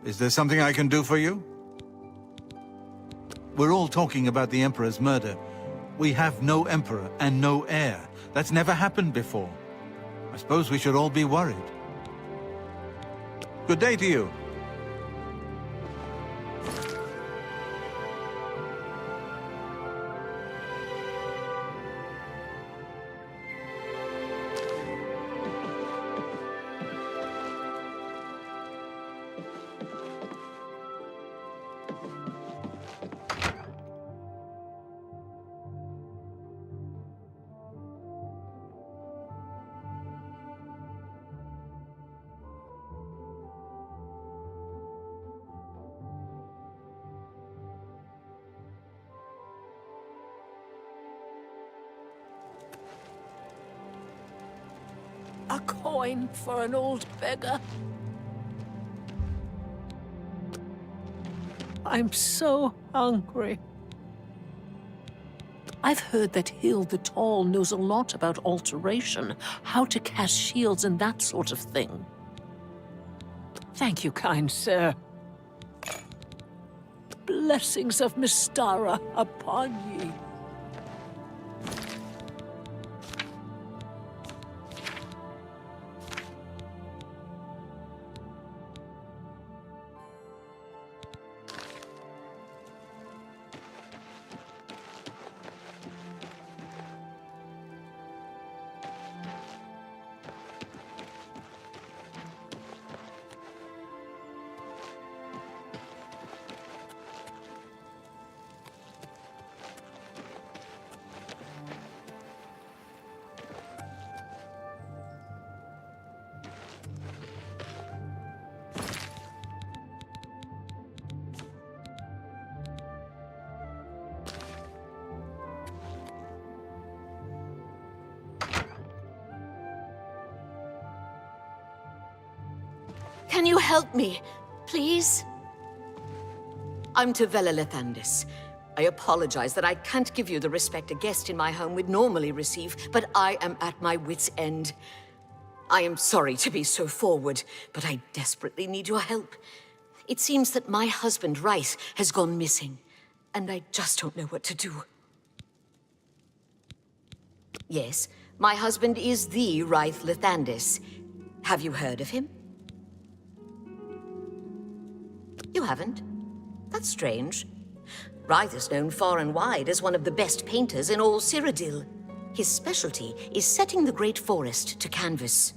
Is there something I can do for you? We're all talking about the Emperor's murder. We have no Emperor and no heir. That's never happened before. I suppose we should all be worried. Good day to you. A coin for an old beggar. I'm so hungry. I've heard that Hill the Tall knows a lot about alteration, how to cast shields and that sort of thing. Thank you, kind sir. Blessings of Mystara upon ye. Can you help me, please? I'm Tavella Lethandis. I apologize that I can't give you the respect a guest in my home would normally receive, but I am at my wit's end. I am sorry to be so forward, but I desperately need your help. It seems that my husband, Rice, has gone missing, and I just don't know what to do. Yes, my husband is the Rice Lethandis. Have you heard of him? You haven't? That's strange. Rythe is known far and wide as one of the best painters in all Cyrodiil. His specialty is setting the great forest to canvas.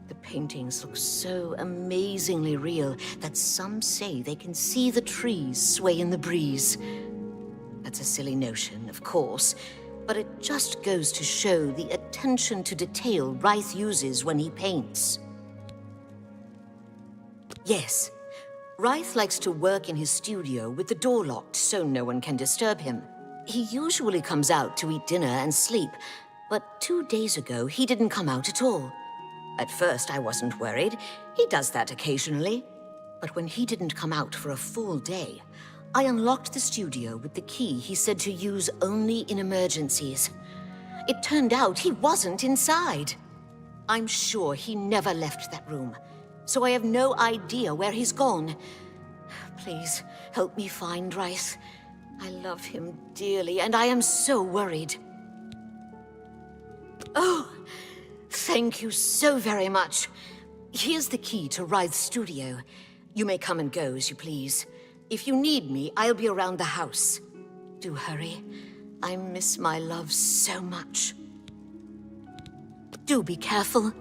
The paintings look so amazingly real that some say they can see the trees sway in the breeze. That's a silly notion, of course, but it just goes to show the attention to detail Rythe uses when he paints. Yes. Rythe likes to work in his studio with the door locked so no one can disturb him. He usually comes out to eat dinner and sleep, but 2 days ago he didn't come out at all. At first I wasn't worried. He does that occasionally. But when he didn't come out for a full day, I unlocked the studio with the key he said to use only in emergencies. It turned out he wasn't inside. I'm sure he never left that room. So I have no idea where he's gone. Please, help me find Rythe. I love him dearly, and I am so worried. Oh, thank you so very much. Here's the key to Rythe's studio. You may come and go as you please. If you need me, I'll be around the house. Do hurry. I miss my love so much. Do be careful.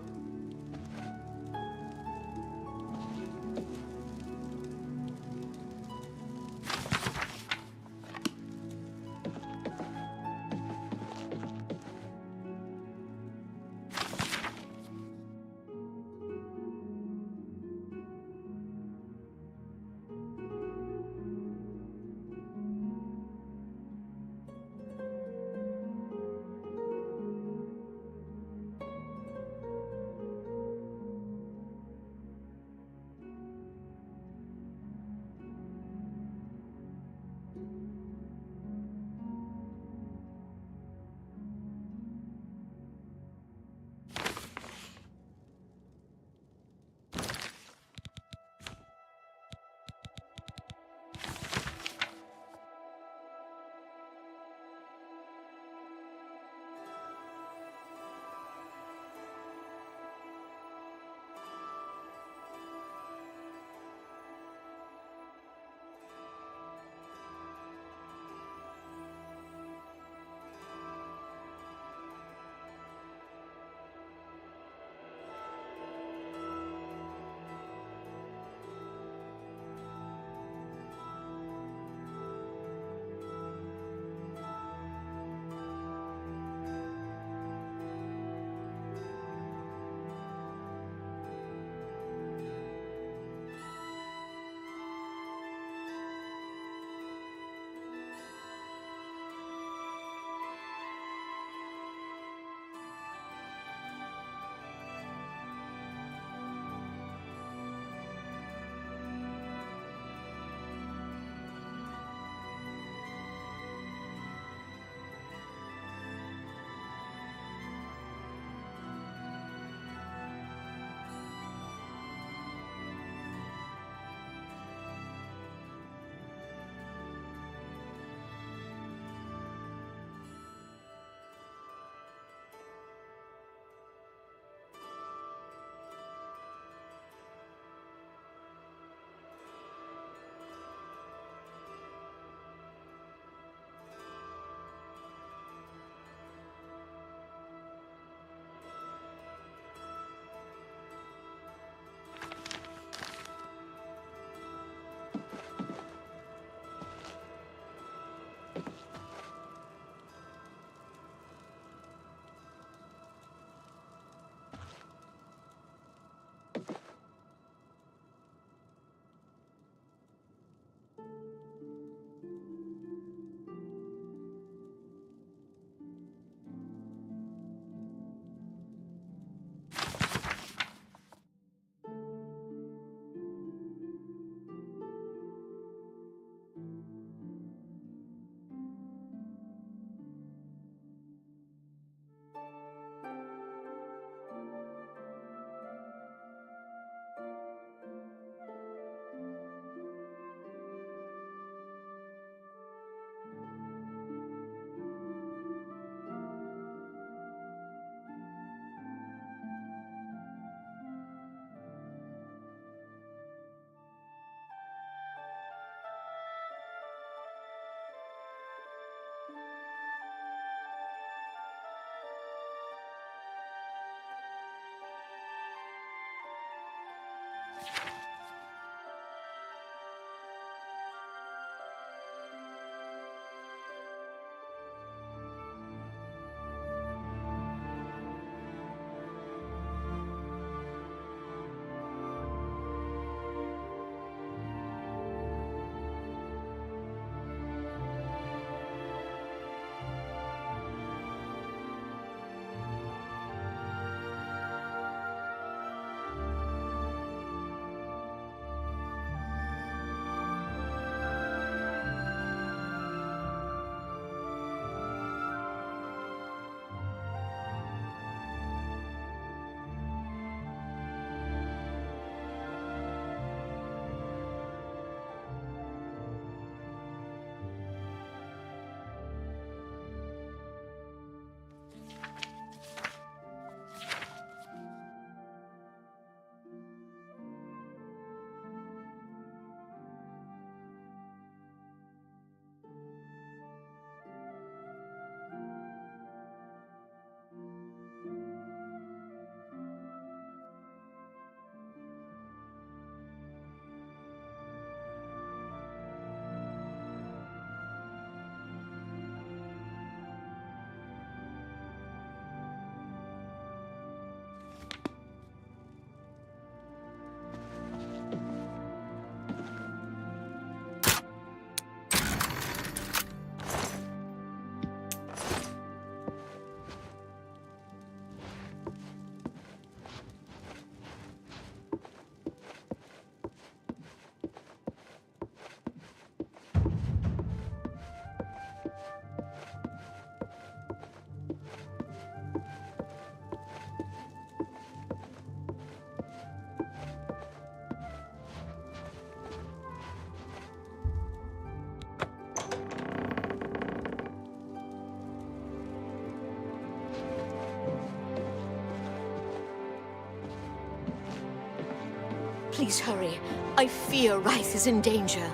Please hurry. I fear Rice is in danger.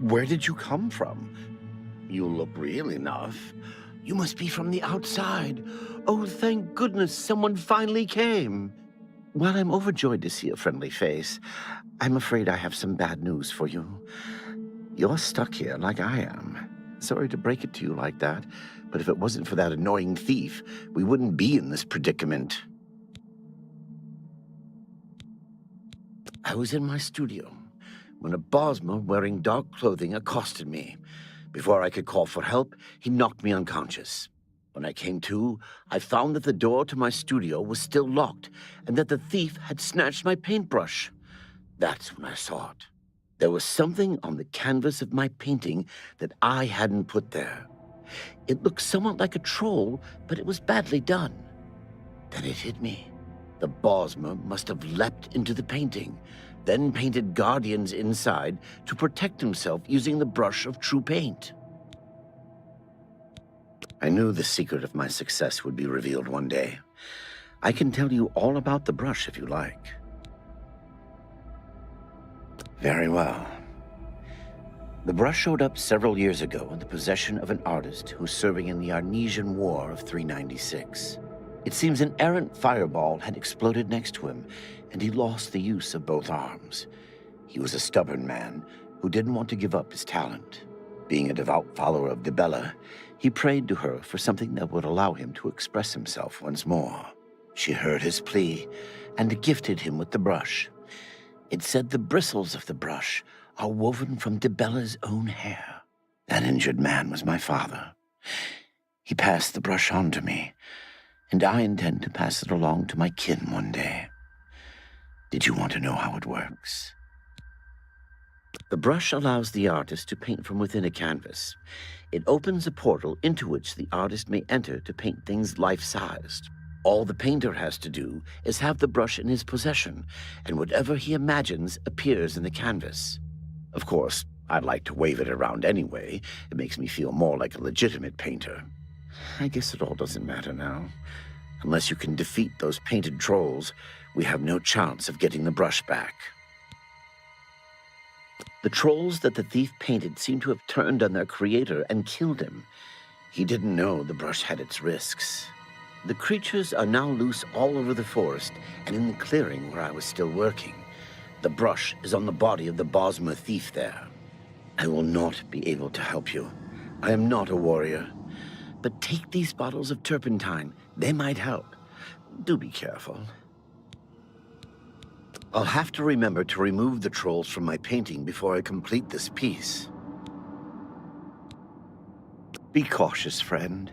Where did you come from? You look real enough. You must be from the outside. Oh, thank goodness someone finally came. While I'm overjoyed to see a friendly face, I'm afraid I have some bad news for you. You're stuck here like I am. Sorry to break it to you like that, but if it wasn't for that annoying thief, we wouldn't be in this predicament. I was in my studio when a Bosmer wearing dark clothing accosted me. Before I could call for help, he knocked me unconscious. When I came to, I found that the door to my studio was still locked and that the thief had snatched my paintbrush. That's when I saw it. There was something on the canvas of my painting that I hadn't put there. It looked somewhat like a troll, but it was badly done. Then it hit me. The Bosmer must have leapt into the painting, then painted guardians inside to protect himself using the brush of true paint. I knew the secret of my success would be revealed one day. I can tell you all about the brush if you like. Very well. The brush showed up several years ago in the possession of an artist who was serving in the Arnesian War of 396. It seems an errant fireball had exploded next to him, and he lost the use of both arms. He was a stubborn man who didn't want to give up his talent. Being a devout follower of Dibella, he prayed to her for something that would allow him to express himself once more. She heard his plea and gifted him with the brush. It said the bristles of the brush are woven from Dibella's own hair. That injured man was my father. He passed the brush on to me, and I intend to pass it along to my kin one day. Did you want to know how it works? The brush allows the artist to paint from within a canvas. It opens a portal into which the artist may enter to paint things life-sized. All the painter has to do is have the brush in his possession, and whatever he imagines appears in the canvas. Of course, I'd like to wave it around anyway. It makes me feel more like a legitimate painter. I guess it all doesn't matter now. Unless you can defeat those painted trolls, we have no chance of getting the brush back. The trolls that the thief painted seem to have turned on their creator and killed him. He didn't know the brush had its risks. The creatures are now loose all over the forest and in the clearing where I was still working. The brush is on the body of the Bosma thief there. I will not be able to help you. I am not a warrior. But take these bottles of turpentine. They might help. Do be careful. I'll have to remember to remove the trolls from my painting before I complete this piece. Be cautious, friend.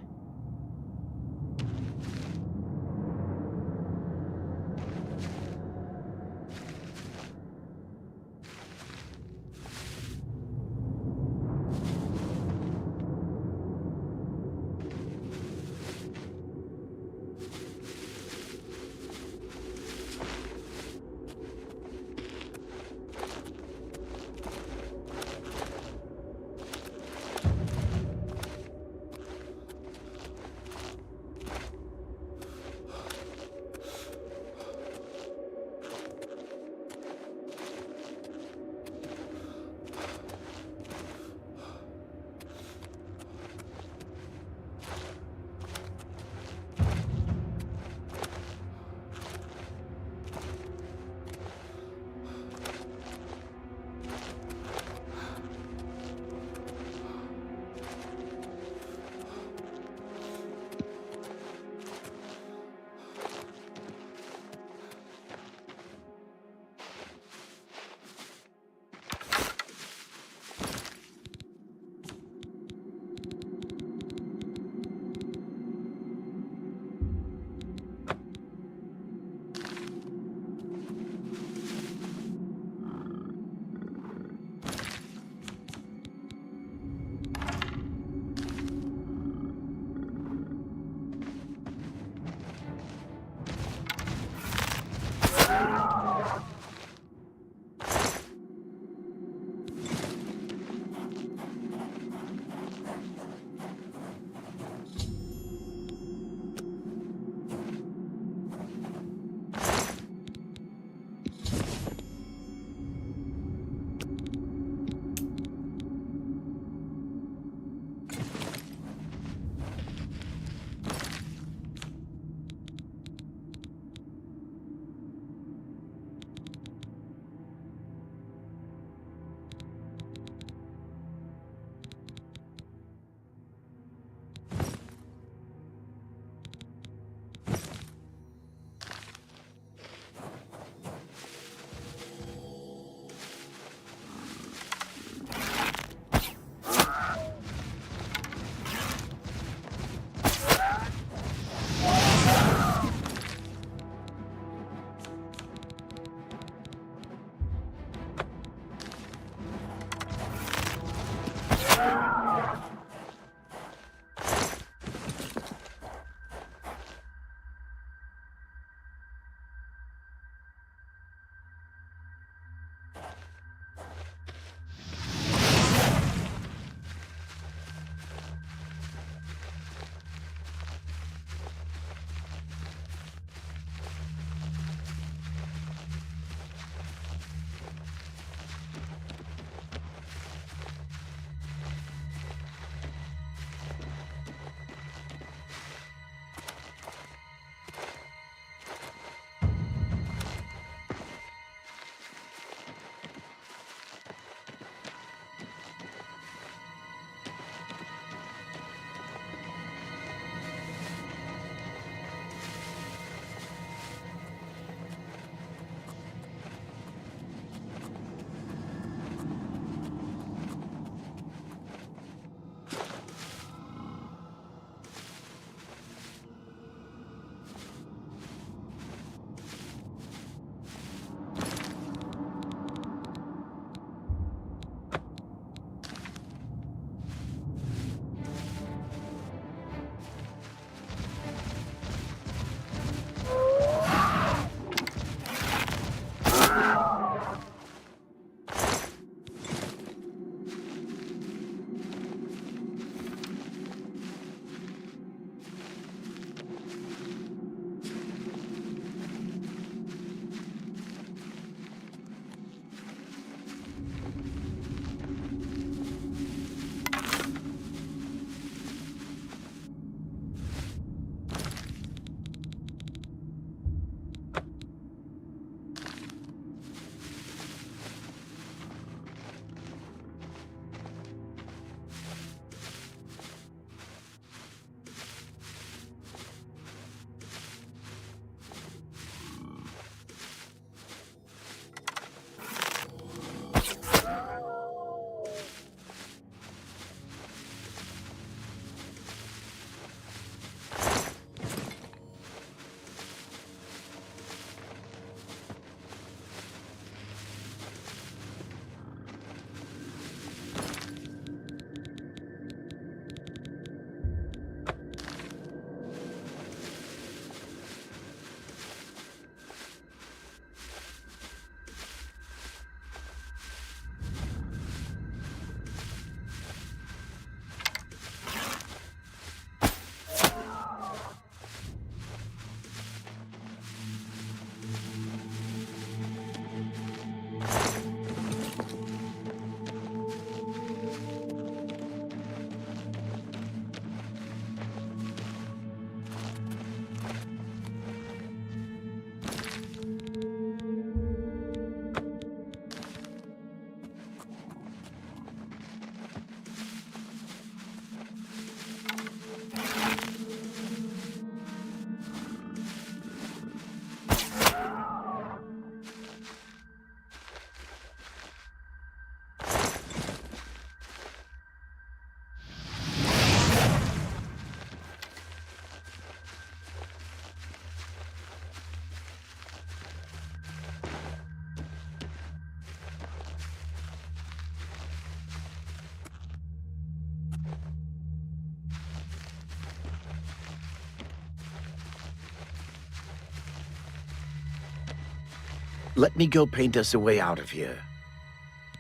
Let me go paint us a way out of here.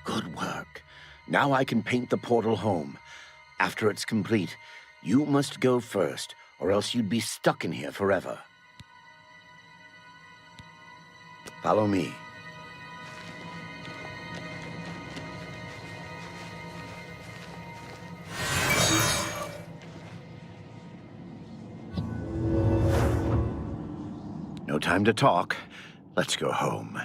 Good work. Now I can paint the portal home. After it's complete, you must go first, or else you'd be stuck in here forever. Follow me. No time to talk. Let's go home.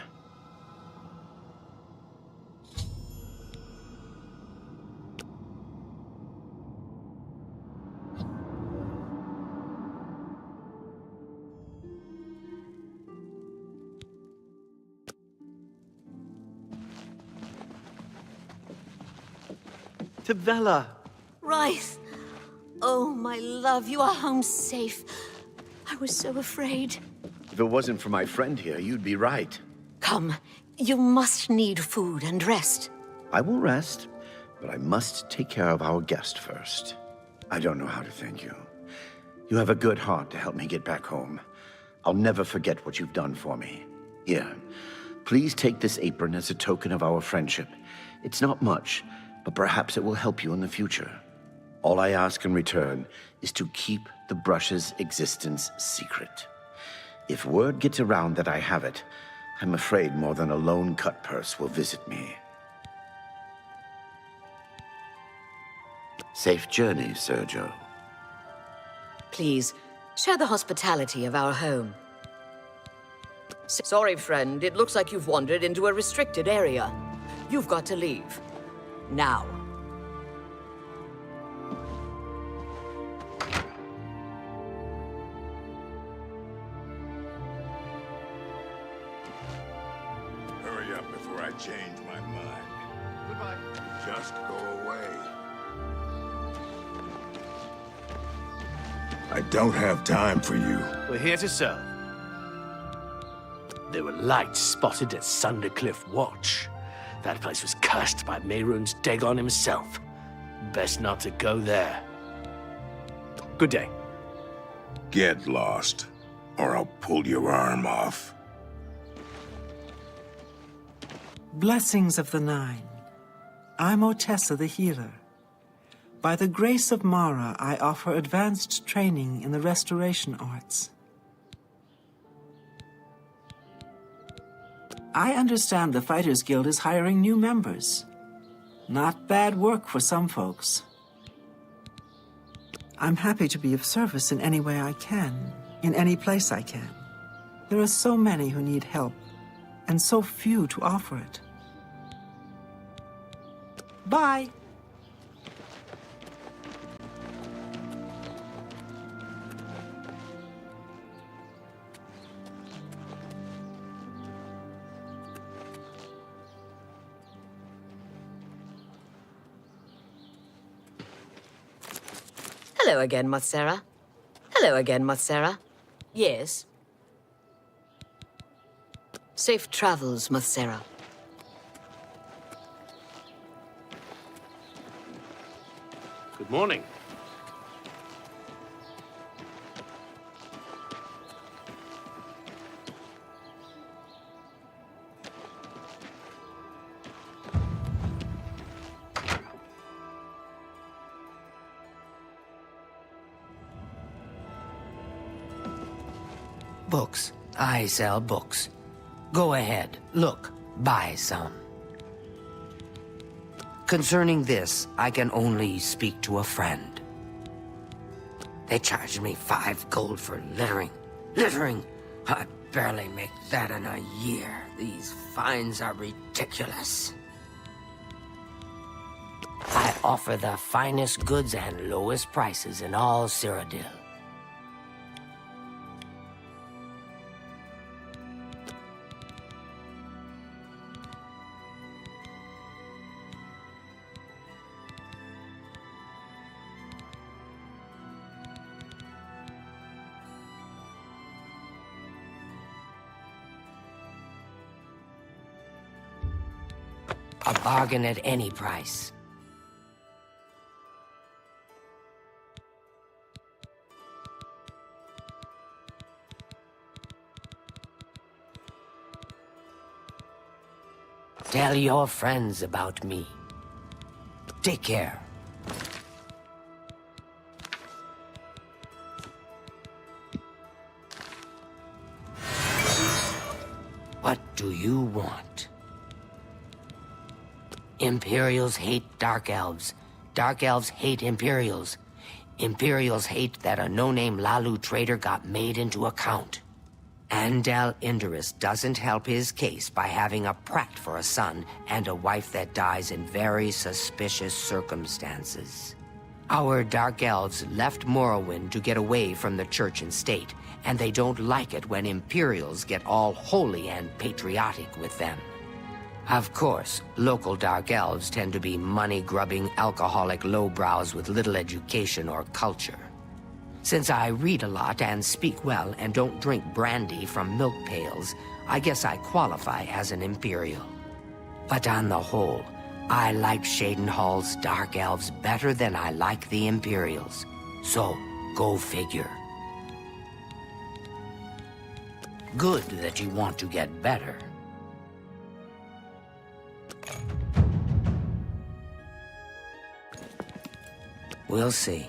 Tavella! Rice! Oh, my love, you are home safe. I was so afraid. If it wasn't for my friend here, you'd be right. Come, you must need food and rest. I will rest, but I must take care of our guest first. I don't know how to thank you. You have a good heart to help me get back home. I'll never forget what you've done for me. Here, please take this apron as a token of our friendship. It's not much, but perhaps it will help you in the future. All I ask in return is to keep the brush's existence secret. If word gets around that I have it, I'm afraid more than a lone cut purse will visit me. Safe journey, Sergio. Please, share the hospitality of our home. Sorry, friend. It looks like you've wandered into a restricted area. You've got to leave. Now. Hurry up before I change my mind. Goodbye. Just go away. I don't have time for you. We're here to serve. There were lights spotted at Sundercliff Watch. That place was cursed by Mehrunes Dagon himself. Best not to go there. Good day. Get lost, or I'll pull your arm off. Blessings of the Nine. I'm Otessa the Healer. By the grace of Mara, I offer advanced training in the restoration arts. I understand the Fighters Guild is hiring new members. Not bad work for some folks. I'm happy to be of service in any way I can, in any place I can. There are so many who need help, and so few to offer it. Bye! Hello again, Motsera. Hello again, Motsera. Yes. Safe travels, Motsera. Good morning. Books. I sell books. Go ahead, look, buy some. Concerning this, I can only speak to a friend. They charged me 5 gold for littering. Littering? I barely make that in a year. These fines are ridiculous. I offer the finest goods and lowest prices in all Cyrodiil. A bargain at any price. Tell your friends about me. Take care. What do you want? Imperials hate Dark Elves. Dark Elves hate Imperials. Imperials hate that a no-name Lalu trader got made into a count. Andal Indorus doesn't help his case by having a prat for a son and a wife that dies in very suspicious circumstances. Our Dark Elves left Morrowind to get away from the Church and State, and they don't like it when Imperials get all holy and patriotic with them. Of course, local Dark Elves tend to be money-grubbing, alcoholic lowbrows with little education or culture. Since I read a lot and speak well and don't drink brandy from milk pails, I guess I qualify as an Imperial. But on the whole, I like Cheydinhal's Dark Elves better than I like the Imperials. So, go figure. Good that you want to get better. We'll see.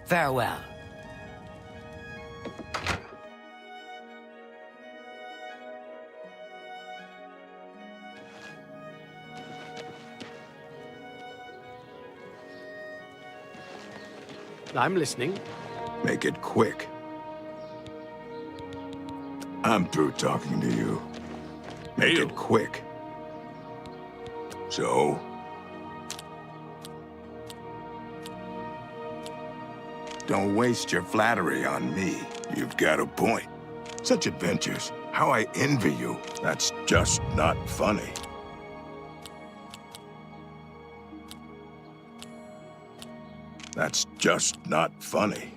Farewell. I'm listening. Make it quick. I'm through talking to you. Make it quick. So? Don't waste your flattery on me. You've got a point. Such adventures. How I envy you. That's just not funny. That's just not funny.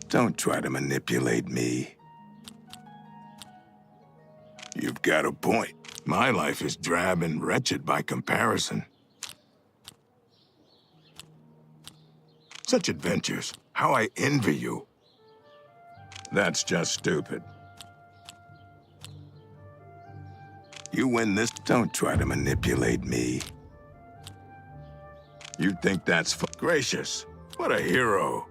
Don't try to manipulate me. You've got a point. My life is drab and wretched by comparison. Such adventures. How I envy you. That's just stupid. You win this. Don't try to manipulate me. You think that's gracious. What a hero.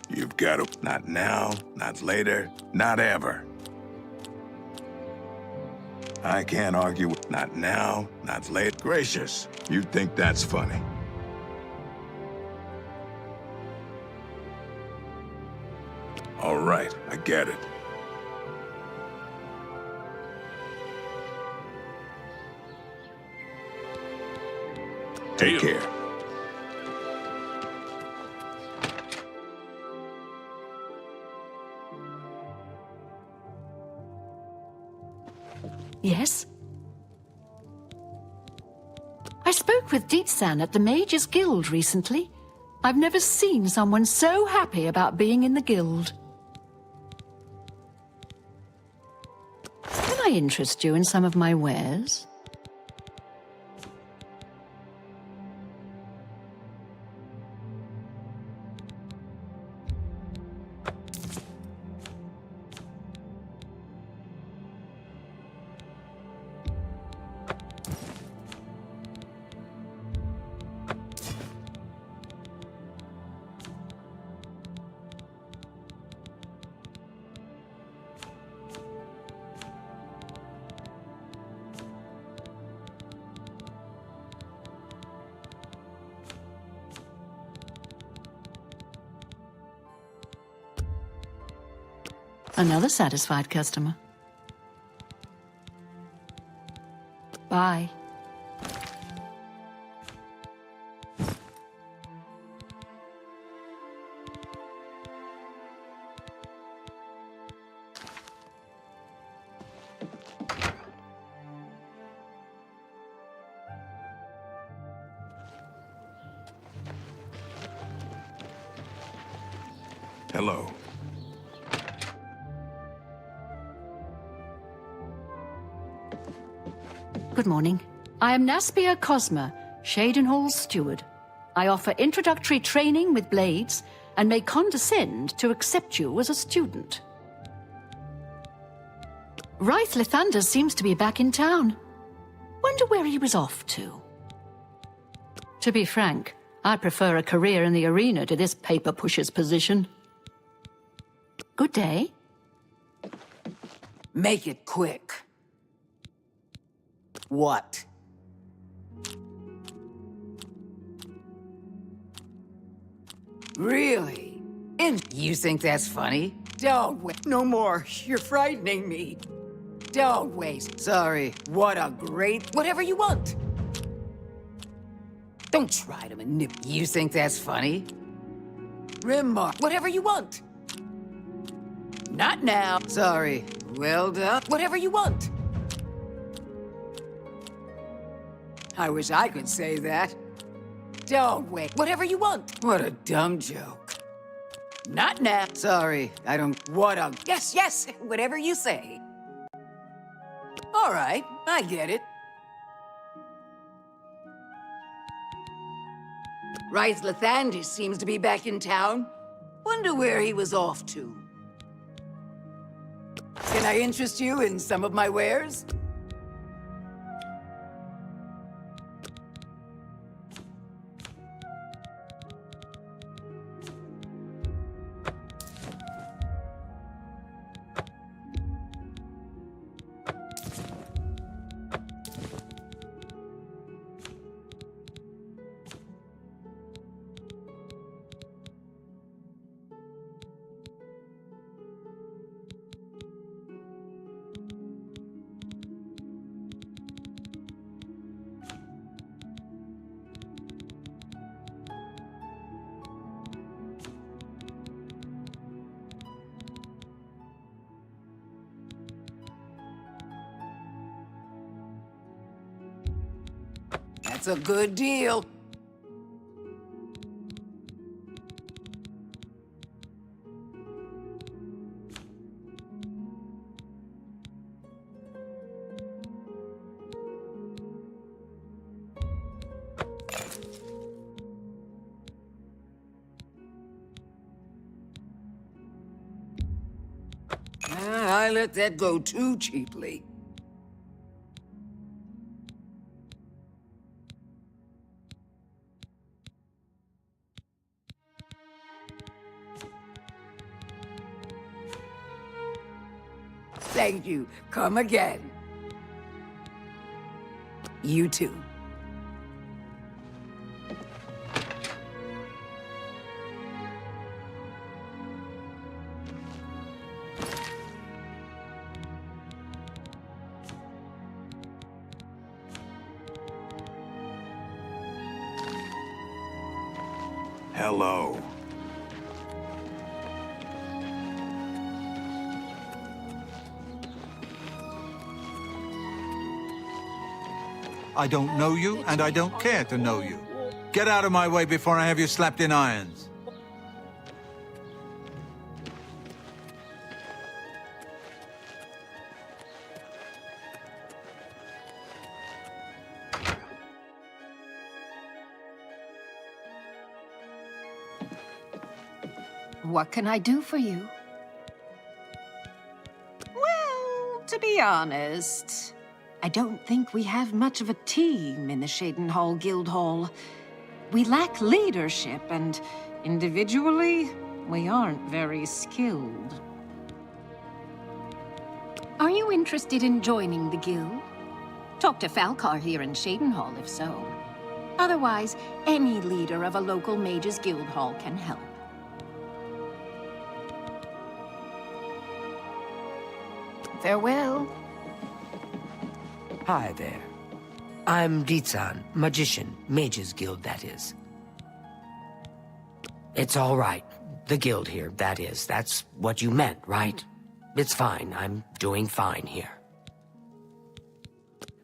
You've got to. Not now, not later, not ever. I can't argue with. Not now, not late. Gracious. You think that's funny. All right, I get it. Take care. Yes? I spoke with Deetsan at the Mages Guild recently. I've never seen someone so happy about being in the guild. Can I interest you in some of my wares? Another satisfied customer. Bye. Hello. Good morning. I am Naspia Cosma, Cheydinhal's steward. I offer introductory training with blades, and may condescend to accept you as a student. Rice Lathander seems to be back in town. Wonder where he was off to. To be frank, I prefer a career in the arena to this paper pusher's position. Good day. Make it quick. What? Really? And you think that's funny? Don't wait. No more. You're frightening me. Don't wait. Sorry. What a great... Whatever you want. Don't try to manipulate. You think that's funny? Remark. Whatever you want. Not now. Sorry. Well done. Whatever you want. I wish I could say that. Don't wait. Whatever you want. What a dumb joke. Not now. Sorry. I don't... What a... Yes, yes. Whatever you say. All right. I get it. Rice Lathander seems to be back in town. Wonder where he was off to. Can I interest you in some of my wares? That's a good deal. I let that go too cheaply. Thank you. Come again. You too. Hello. I don't know you, and I don't care to know you. Get out of my way before I have you slapped in irons. What can I do for you? Well, to be honest, I don't think we have much of a team in the Cheydinhal Guild Hall. We lack leadership, and individually, we aren't very skilled. Are you interested in joining the guild? Talk to Falcar here in Cheydinhal if so. Otherwise, any leader of a local mages guild hall can help. Farewell. Hi there. I'm Ditsan, magician, Mages Guild, that is. It's all right. The guild here, that is. That's what you meant, right? It's fine. I'm doing fine here.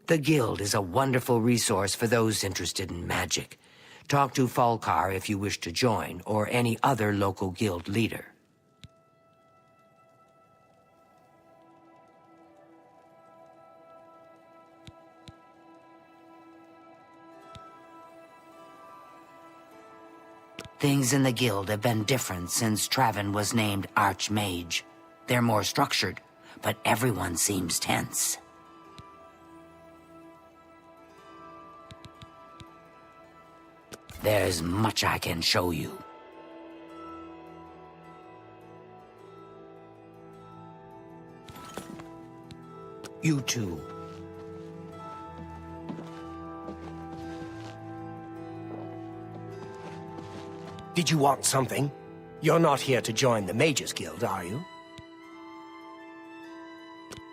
The guild is a wonderful resource for those interested in magic. Talk to Falcar if you wish to join, or any other local guild leader. Things in the guild have been different since Traven was named Archmage. They're more structured, but everyone seems tense. There's much I can show you. You too. Did you want something? You're not here to join the Mages Guild, are you?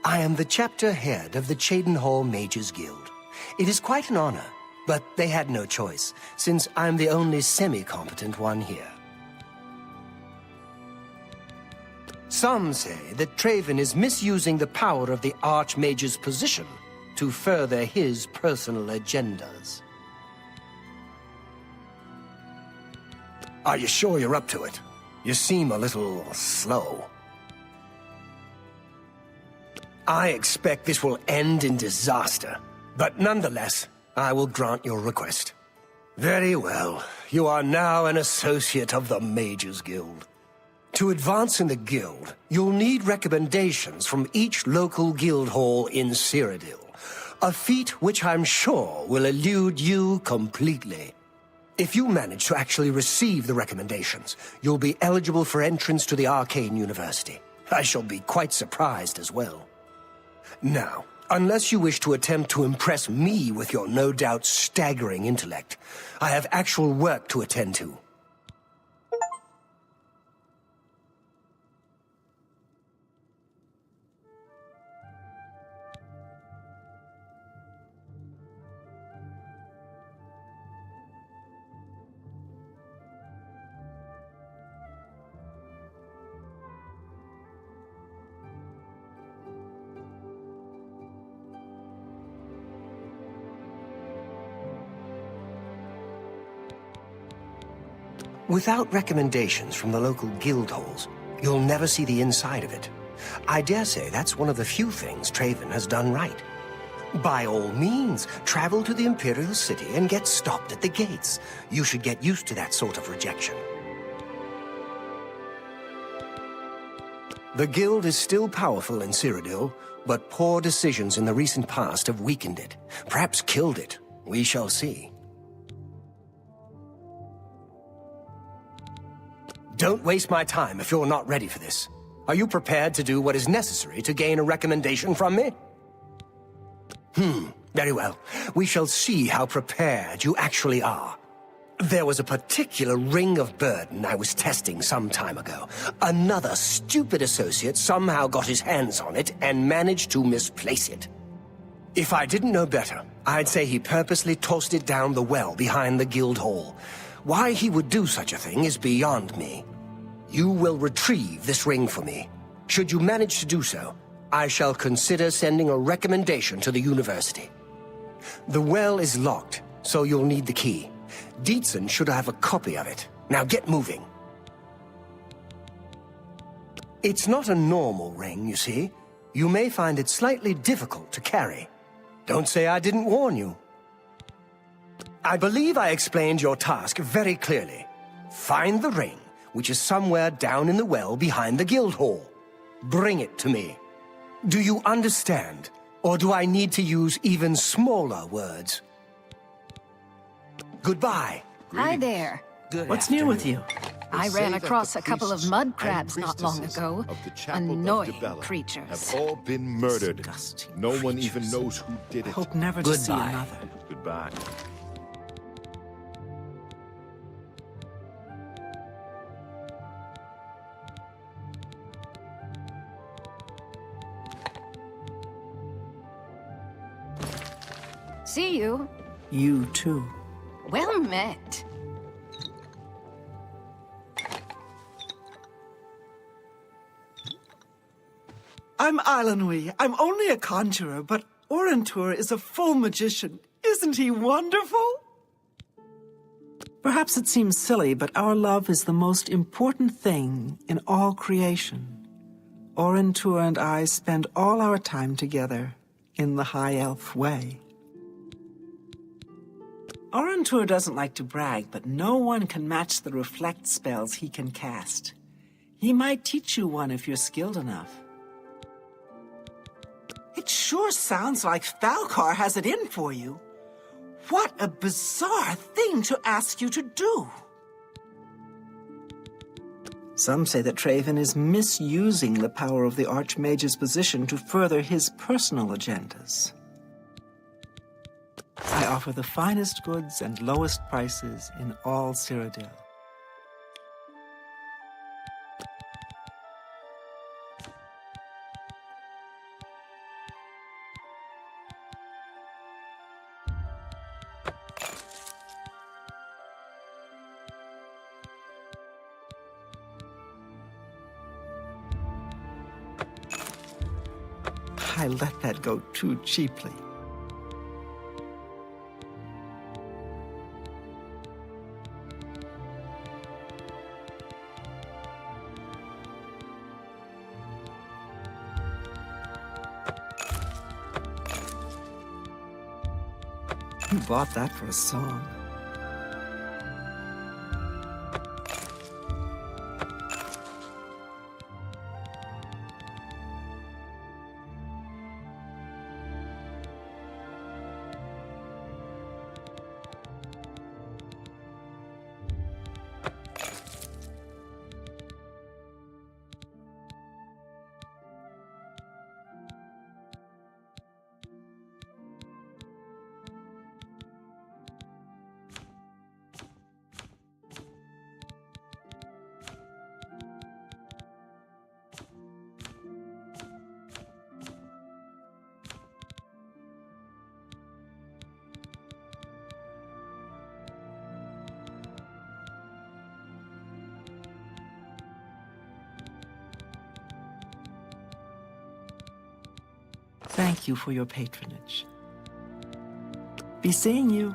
I am the chapter head of the Cheydinhal Mages Guild. It is quite an honor, but they had no choice, since I'm the only semi-competent one here. Some say that Traven is misusing the power of the Archmage's position to further his personal agendas. Are you sure you're up to it? You seem a little slow. I expect this will end in disaster, but nonetheless, I will grant your request. Very well. You are now an associate of the Mages Guild. To advance in the guild, you'll need recommendations from each local guild hall in Cyrodiil, a feat which I'm sure will elude you completely. If you manage to actually receive the recommendations, you'll be eligible for entrance to the Arcane University. I shall be quite surprised as well. Now, unless you wish to attempt to impress me with your no doubt staggering intellect, I have actual work to attend to. Without recommendations from the local guild halls, you'll never see the inside of it. I dare say that's one of the few things Traven has done right. By all means, travel to the Imperial City and get stopped at the gates. You should get used to that sort of rejection. The guild is still powerful in Cyrodiil, but poor decisions in the recent past have weakened it. Perhaps killed it. We shall see. Don't waste my time if you're not ready for this. Are you prepared to do what is necessary to gain a recommendation from me? Very well. We shall see how prepared you actually are. There was a particular ring of burden I was testing some time ago. Another stupid associate somehow got his hands on it and managed to misplace it. If I didn't know better, I'd say he purposely tossed it down the well behind the guild hall. Why he would do such a thing is beyond me. You will retrieve this ring for me. Should you manage to do so, I shall consider sending a recommendation to the university. The well is locked, so you'll need the key. Dietzen should have a copy of it. Now get moving. It's not a normal ring, you see. You may find it slightly difficult to carry. Don't say I didn't warn you. I believe I explained your task very clearly. Find the ring, which is somewhere down in the well behind the guild hall. Bring it to me. Do you understand? Or do I need to use even smaller words? Goodbye. Hi there. What's new with you? I ran across a couple of mud crabs not long ago. Annoying creatures. Have all been murdered. No one even knows who did it. Hope never to see Goodbye. another. Goodbye. See you. You too. Well met. I'm Ilanui. I'm only a conjurer, but Orentur is a full magician. Isn't he wonderful? Perhaps it seems silly, but our love is the most important thing in all creation. Orentur and I spend all our time together in the High Elf way. Orantur doesn't like to brag, but no one can match the reflect spells he can cast. He might teach you one if you're skilled enough. It sure sounds like Falcar has it in for you. What a bizarre thing to ask you to do. Some say that Traven is misusing the power of the Archmage's position to further his personal agendas. I offer the finest goods and lowest prices in all Cyrodiil. I let that go too cheaply. You bought that for a song. Thank you for your patronage. Be seeing you.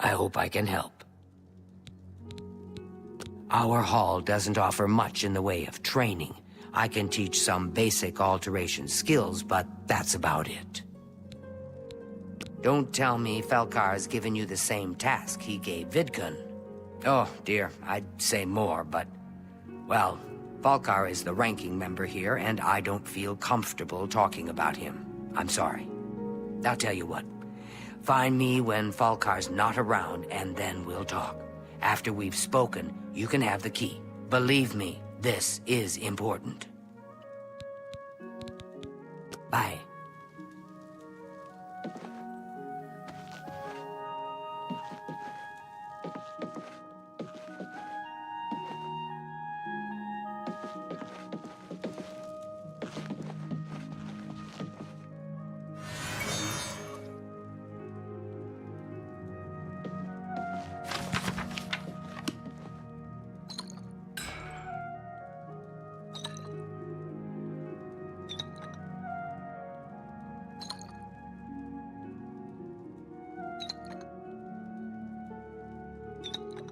I hope I can help. Our hall doesn't offer much in the way of training. I can teach some basic alteration skills, but that's about it. Don't tell me Falcar's given you the same task he gave Vidkun. Oh, dear, I'd say more, but... well, Falkar is the ranking member here, and I don't feel comfortable talking about him. I'm sorry. I'll tell you what. Find me when Falkar's not around, and then we'll talk. After we've spoken, you can have the key. Believe me, this is important. Bye.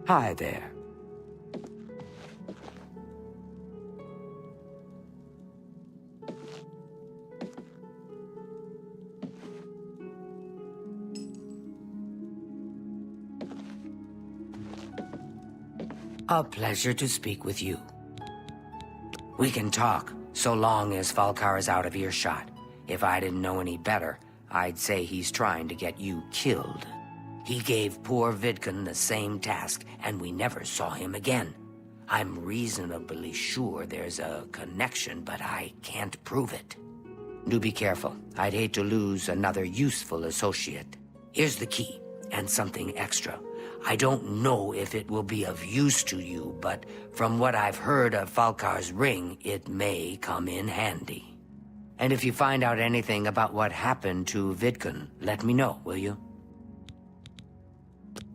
Hi there. A pleasure to speak with you. We can talk, so long as Falkar is out of earshot. If I didn't know any better, I'd say he's trying to get you killed. He gave poor Vidkun the same task, and we never saw him again. I'm reasonably sure there's a connection, but I can't prove it. Do be careful. I'd hate to lose another useful associate. Here's the key, and something extra. I don't know if it will be of use to you, but from what I've heard of Falkar's ring, it may come in handy. And if you find out anything about what happened to Vidkun, let me know, will you?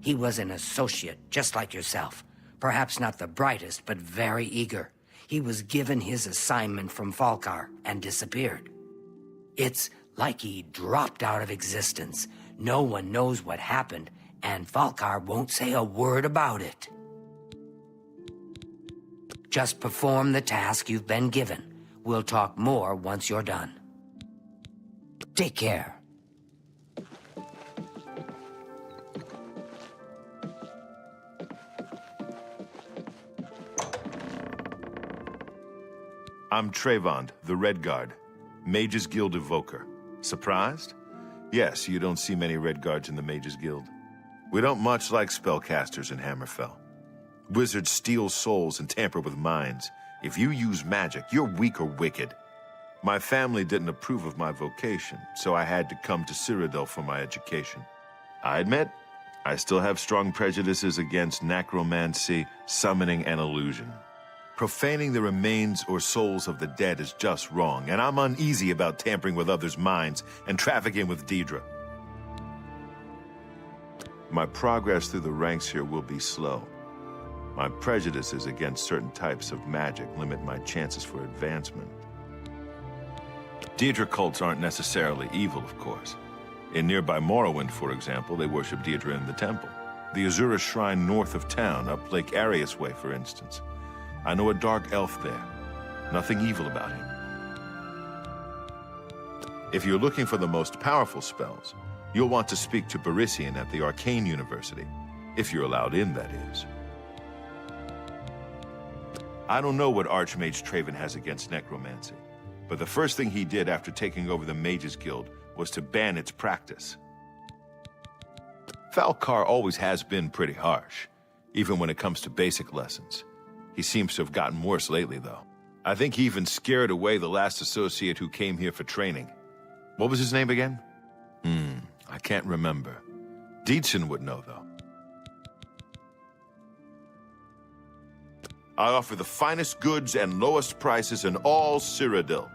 He was an associate, just like yourself. Perhaps not the brightest, but very eager. He was given his assignment from Falkar and disappeared. It's like he dropped out of existence. No one knows what happened, and Falkar won't say a word about it. Just perform the task you've been given. We'll talk more once you're done. Take care. I'm Trayvond, the Red Guard, Mages Guild evoker. Surprised? Yes, you don't see many Red Guards in the Mages Guild. We don't much like spellcasters in Hammerfell. Wizards steal souls and tamper with minds. If you use magic, you're weak or wicked. My family didn't approve of my vocation, so I had to come to Cyrodiil for my education. I admit, I still have strong prejudices against necromancy, summoning, and illusion. Profaning the remains or souls of the dead is just wrong, and I'm uneasy about tampering with others' minds and trafficking with Daedra. My progress through the ranks here will be slow. My prejudices against certain types of magic limit my chances for advancement. Daedra cults aren't necessarily evil, of course. In nearby Morrowind, for example, they worship Daedra in the temple. The Azura Shrine north of town, up Lake Arius Way, for instance. I know a dark elf there. Nothing evil about him. If you're looking for the most powerful spells, you'll want to speak to Barisian at the Arcane University. If you're allowed in, that is. I don't know what Archmage Traven has against necromancy, but the first thing he did after taking over the Mages Guild was to ban its practice. Falkar always has been pretty harsh, even when it comes to basic lessons. He seems to have gotten worse lately, though. I think he even scared away the last associate who came here for training. What was his name again? I can't remember. Dietzen would know, though. I offer the finest goods and lowest prices in all Cyrodiil.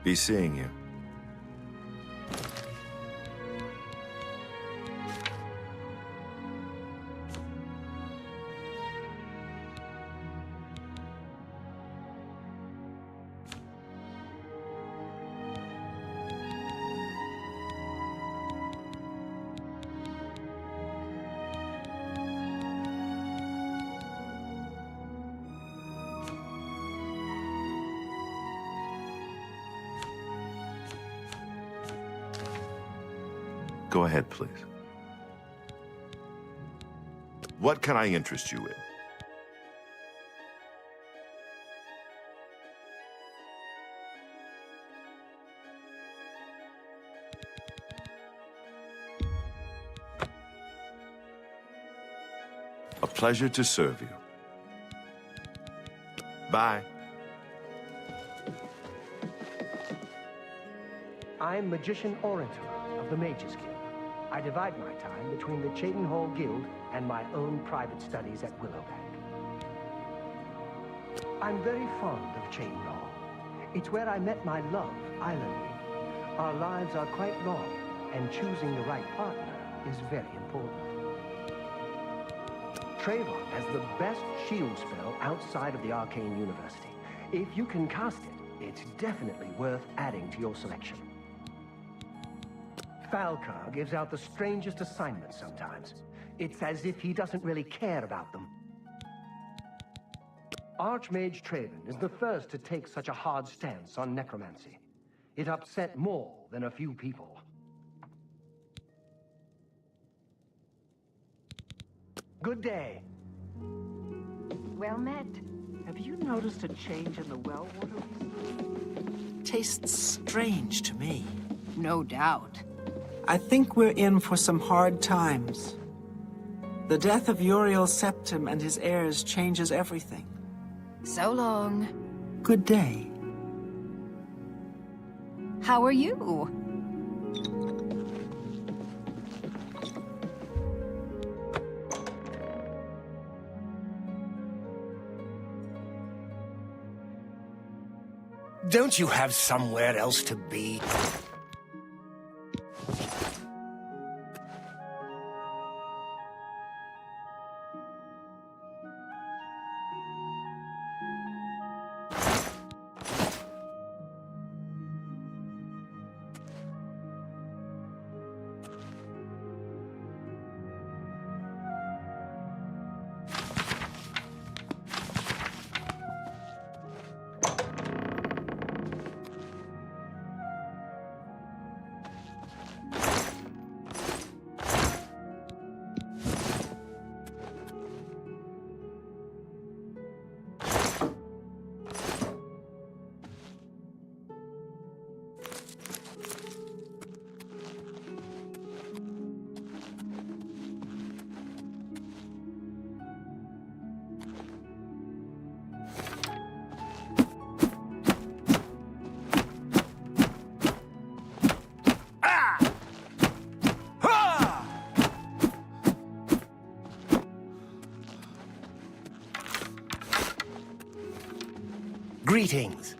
Be seeing you. Go ahead, please. What can I interest you in? A pleasure to serve you. Bye. I'm Magician Orator of the Mages Guild. I divide my time between the Cheydinhal Guild and my own private studies at Willowbank. I'm very fond of Cheydinhal. It's where I met my love, Islandry. Our lives are quite long, and choosing the right partner is very important. Trayvon has the best shield spell outside of the Arcane University. If you can cast it, it's definitely worth adding to your selection. Falcar gives out the strangest assignments sometimes. It's as if he doesn't really care about them. Archmage Traven is the first to take such a hard stance on necromancy. It upset more than a few people. Good day. Well met. Have you noticed a change in the well water recently? Tastes strange to me. No doubt. I think we're in for some hard times. The death of Uriel Septim and his heirs changes everything. So long. Good day. How are you? Don't you have somewhere else to be? Greetings.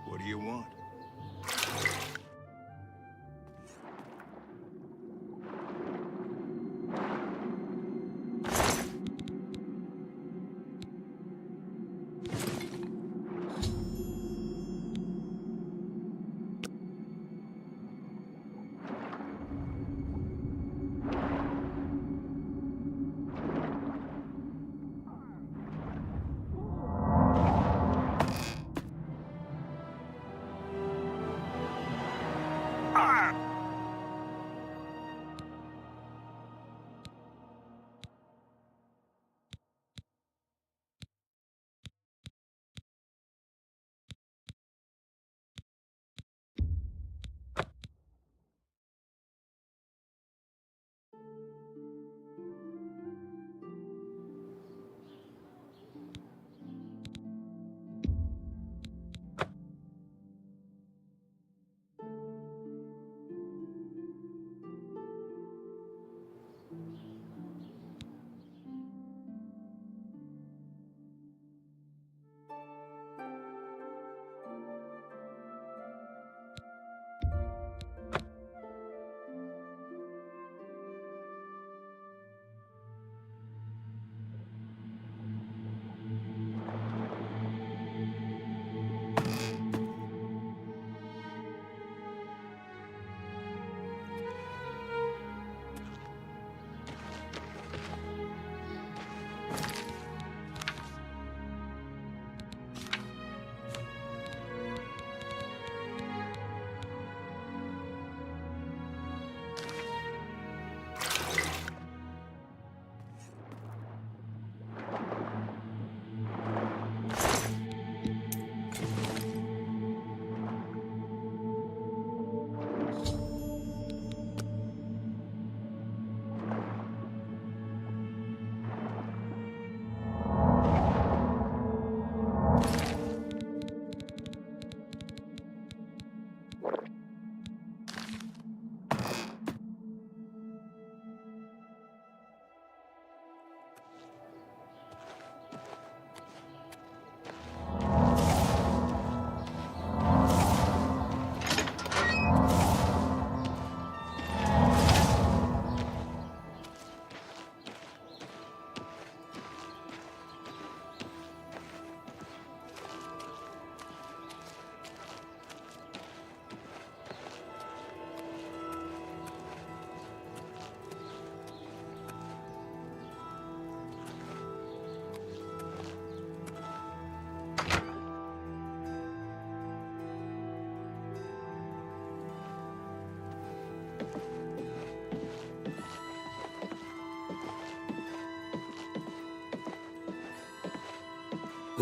What do you want?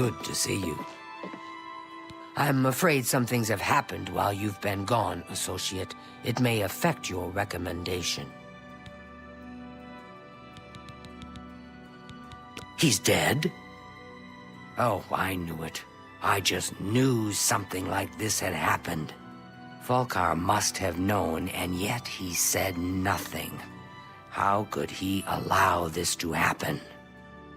Good to see you. I'm afraid some things have happened while you've been gone, Associate. It may affect your recommendation. He's dead? Oh, I knew it. I just knew something like this had happened. Falkar must have known, and yet he said nothing. How could he allow this to happen?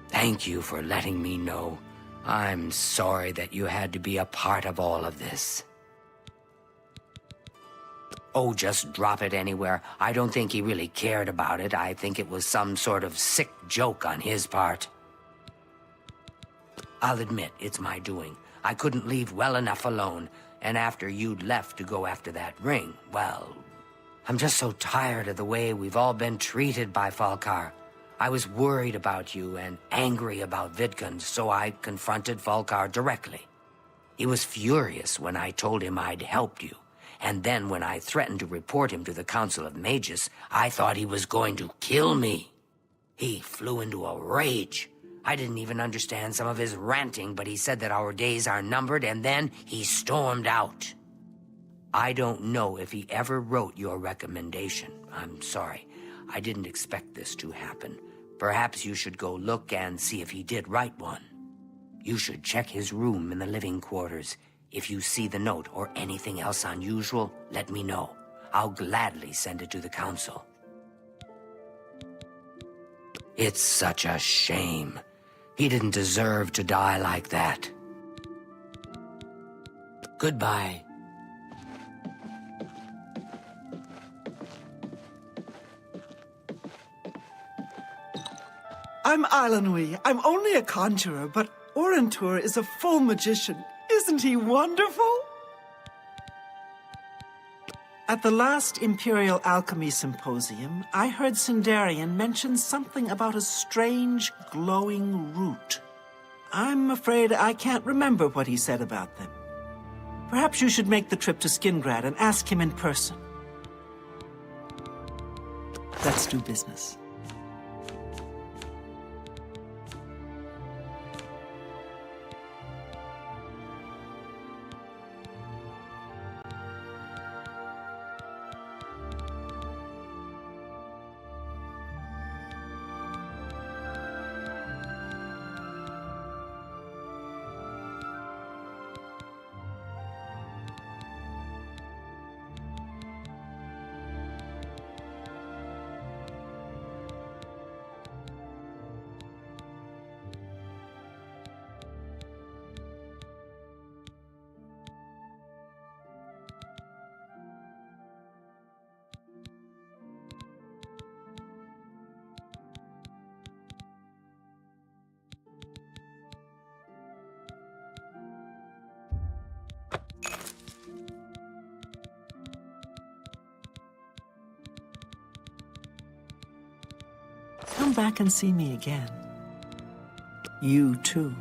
Thank you for letting me know. I'm sorry that you had to be a part of all of this. Oh, just drop it anywhere. I don't think he really cared about it. I think it was some sort of sick joke on his part. I'll admit, it's my doing. I couldn't leave well enough alone, and after you'd left to go after that ring, well, I'm just so tired of the way we've all been treated by Falkar. I was worried about you and angry about Vidkun, so I confronted Falkar directly. He was furious when I told him I'd helped you, and then when I threatened to report him to the Council of Mages, I thought he was going to kill me. He flew into a rage. I didn't even understand some of his ranting, but he said that our days are numbered, and then he stormed out. I don't know if he ever wrote your recommendation. I'm sorry. I didn't expect this to happen. Perhaps you should go look and see if he did write one. You should check his room in the living quarters. If you see the note or anything else unusual, let me know. I'll gladly send it to the council. It's such a shame. He didn't deserve to die like that. Goodbye. I'm Ilanui. I'm only a conjurer, but Orentur is a full magician. Isn't he wonderful? At the last Imperial Alchemy Symposium, I heard Sindarian mention something about a strange, glowing root. I'm afraid I can't remember what he said about them. Perhaps you should make the trip to Skingrad and ask him in person. Let's do business. Come back and see me again. You too.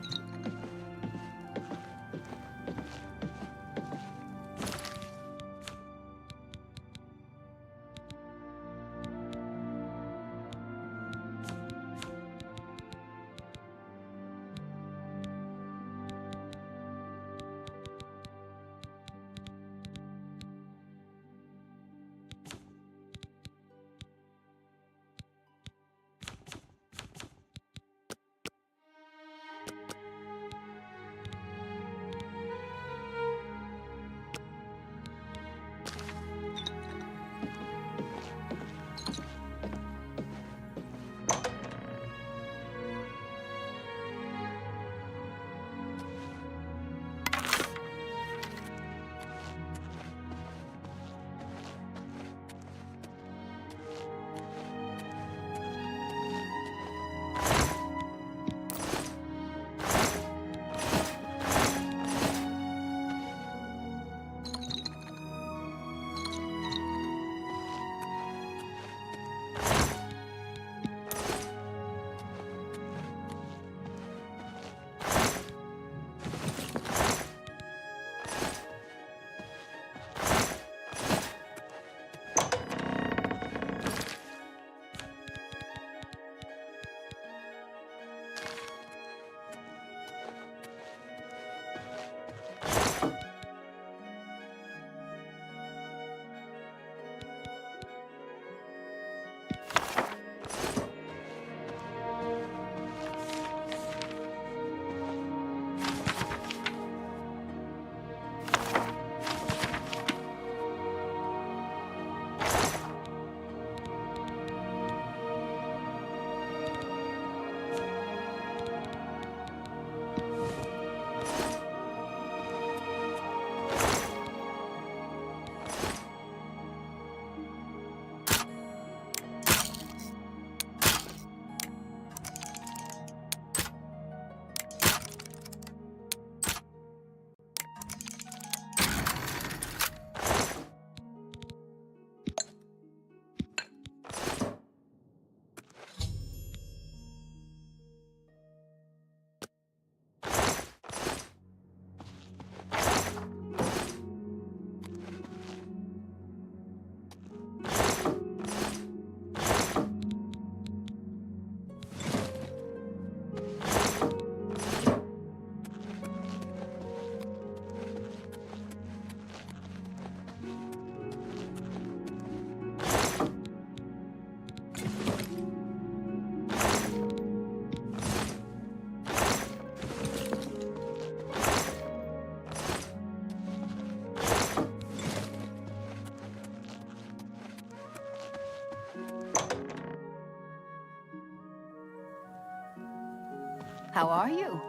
How are you?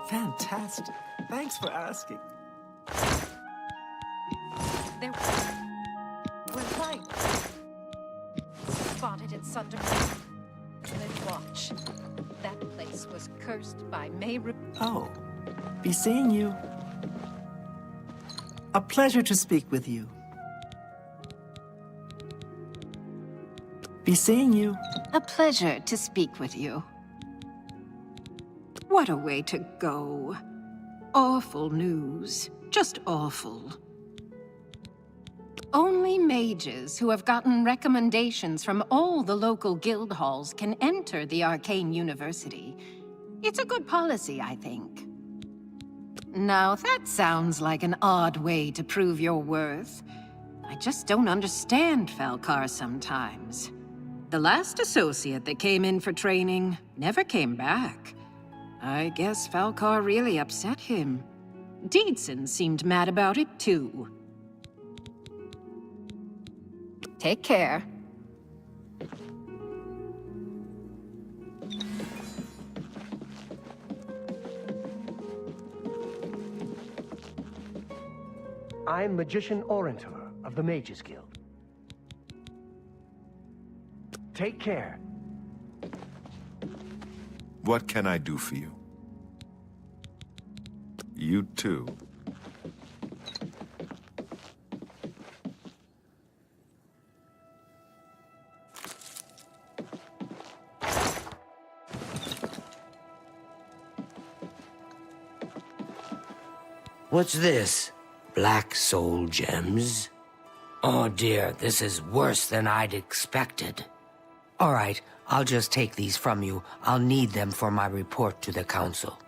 Fantastic. Thanks for asking. There was light. Spotted at Sunder Watch. That place was cursed by Mayru. Oh, be seeing you. A pleasure to speak with you. Be seeing you. A pleasure to speak with you. What a way to go. Awful news. Just awful. Only mages who have gotten recommendations from all the local guild halls can enter the Arcane University. It's a good policy, I think. Now, that sounds like an odd way to prove your worth. I just don't understand Falcar sometimes. The last associate that came in for training never came back. I guess Falcar really upset him. Deedson seemed mad about it, too. Take care. I'm Magician Orentor of the Mages Guild. Take care. What can I do for you? You too. What's this? Black soul gems? Oh dear, this is worse than I'd expected. All right, I'll just take these from you. I'll need them for my report to the council.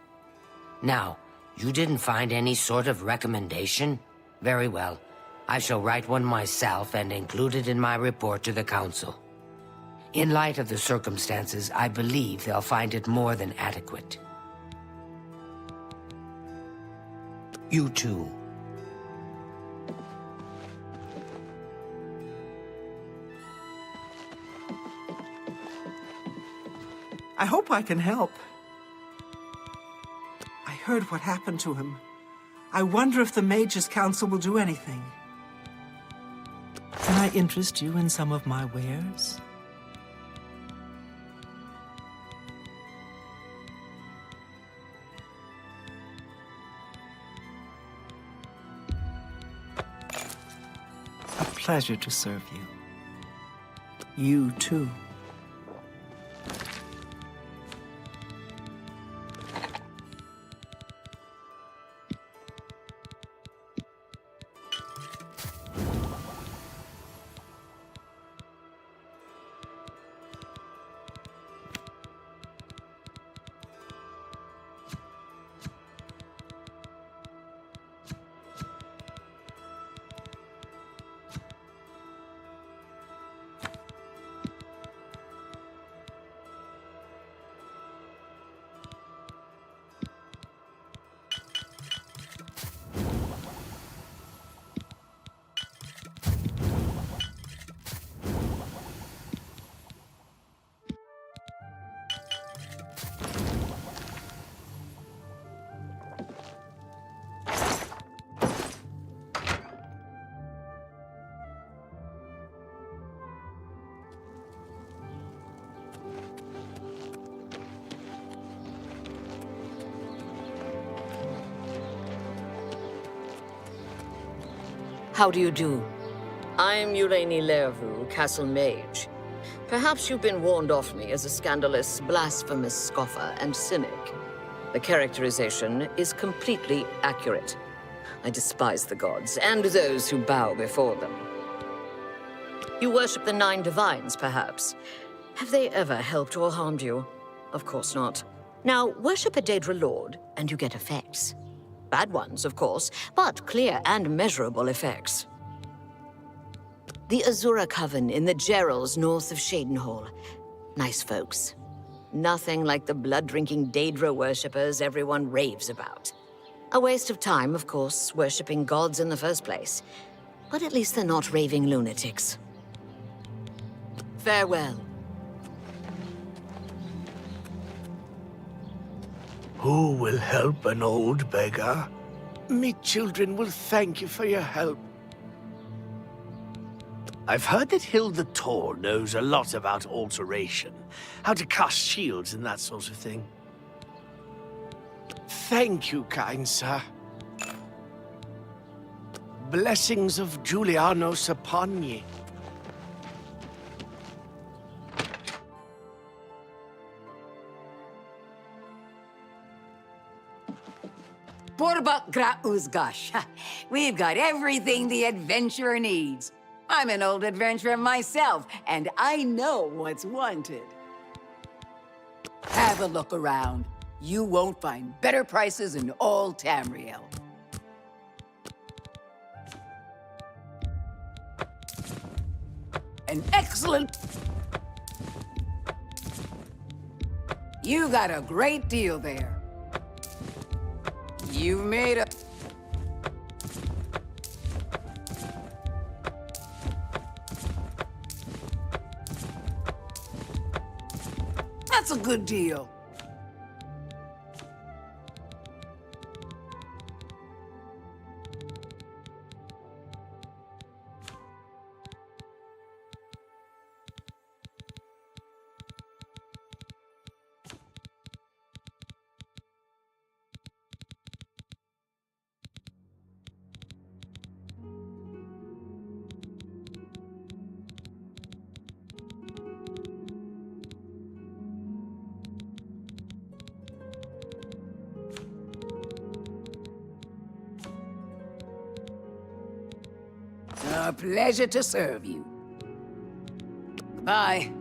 Now, you didn't find any sort of recommendation? Very well. I shall write one myself and include it in my report to the council. In light of the circumstances, I believe they'll find it more than adequate. You too. I hope I can help. I heard what happened to him. I wonder if the Mages Council will do anything. Can I interest you in some of my wares? A pleasure to serve you. You too. How do you do? I'm Eulaine Lervu, Castle Mage. Perhaps you've been warned off me as a scandalous, blasphemous scoffer and cynic. The characterization is completely accurate. I despise the gods, and those who bow before them. You worship the 9 divines, perhaps. Have they ever helped or harmed you? Of course not. Now, worship a Daedra Lord, and you get effects. Bad ones, of course, but clear and measurable effects. The Azura Coven in the Gerals north of Cheydinhal. Nice folks. Nothing like the blood-drinking Daedra worshippers everyone raves about. A waste of time, of course, worshipping gods in the first place. But at least they're not raving lunatics. Farewell. Who will help an old beggar? Me children will thank you for your help. I've heard that Hilda Tor knows a lot about alteration, how to cast shields and that sort of thing. Thank you, kind sir. Blessings of Julianos upon ye. Borbak gra uzgash. We've got everything the adventurer needs. I'm an old adventurer myself, and I know what's wanted. Have a look around. You won't find better prices in all Tamriel. An excellent... You got a great deal there. You've made a... That's a good deal. A pleasure to serve you. Bye.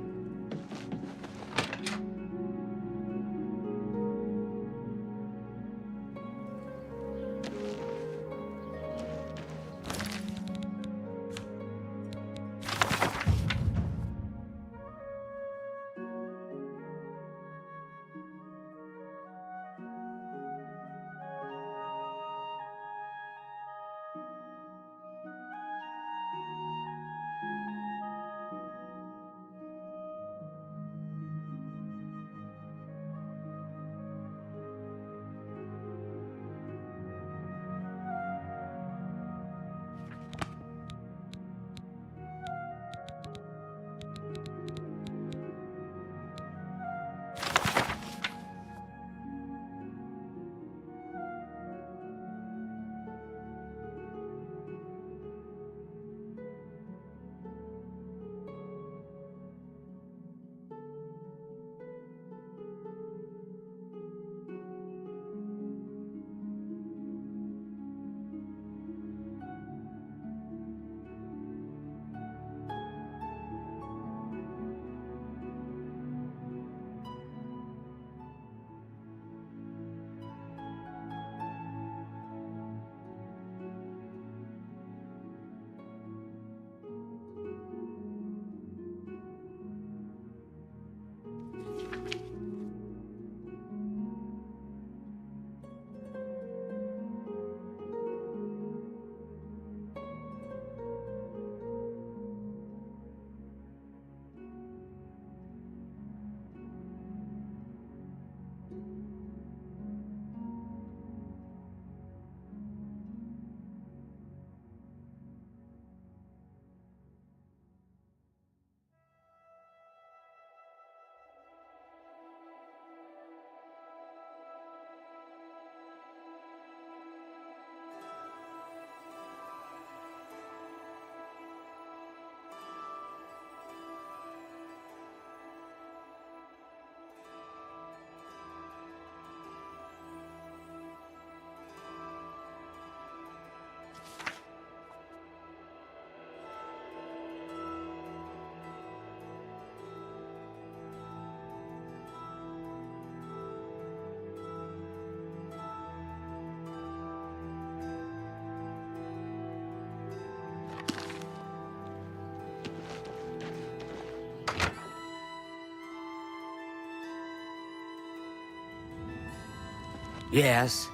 Yes.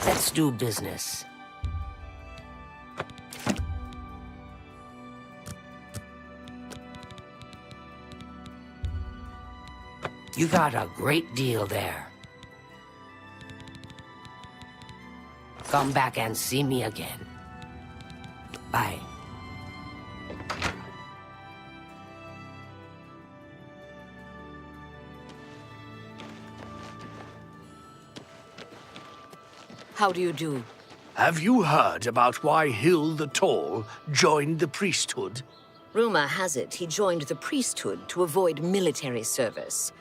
Let's do business. You got a great deal there. Come back and see me again. Bye. How do you do? Have you heard about why Hill the Tall joined the priesthood? Rumor has it he joined the priesthood to avoid military service.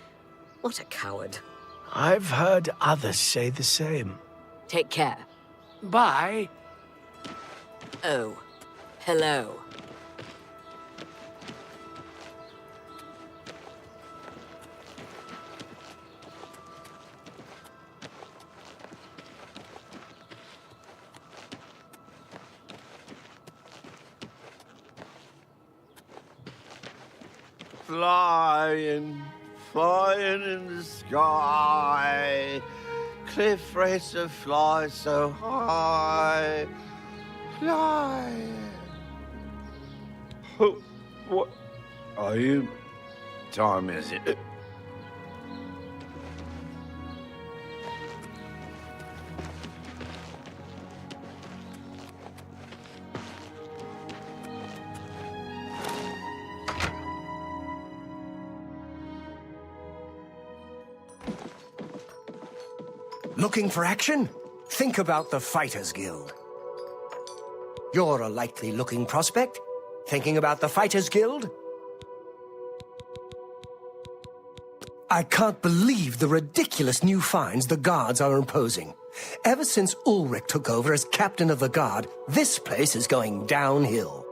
What a coward. I've heard others say the same. Take care. Bye. Oh, hello. Flying, flying in the sky. Cliff racer fly so high. Flying. Oh, what are you? Time is it? Looking for action? Think about the Fighters Guild. You're a likely-looking prospect? Thinking about the Fighters Guild? I can't believe the ridiculous new fines the guards are imposing. Ever since Ulrich took over as captain of the guard, this place is going downhill.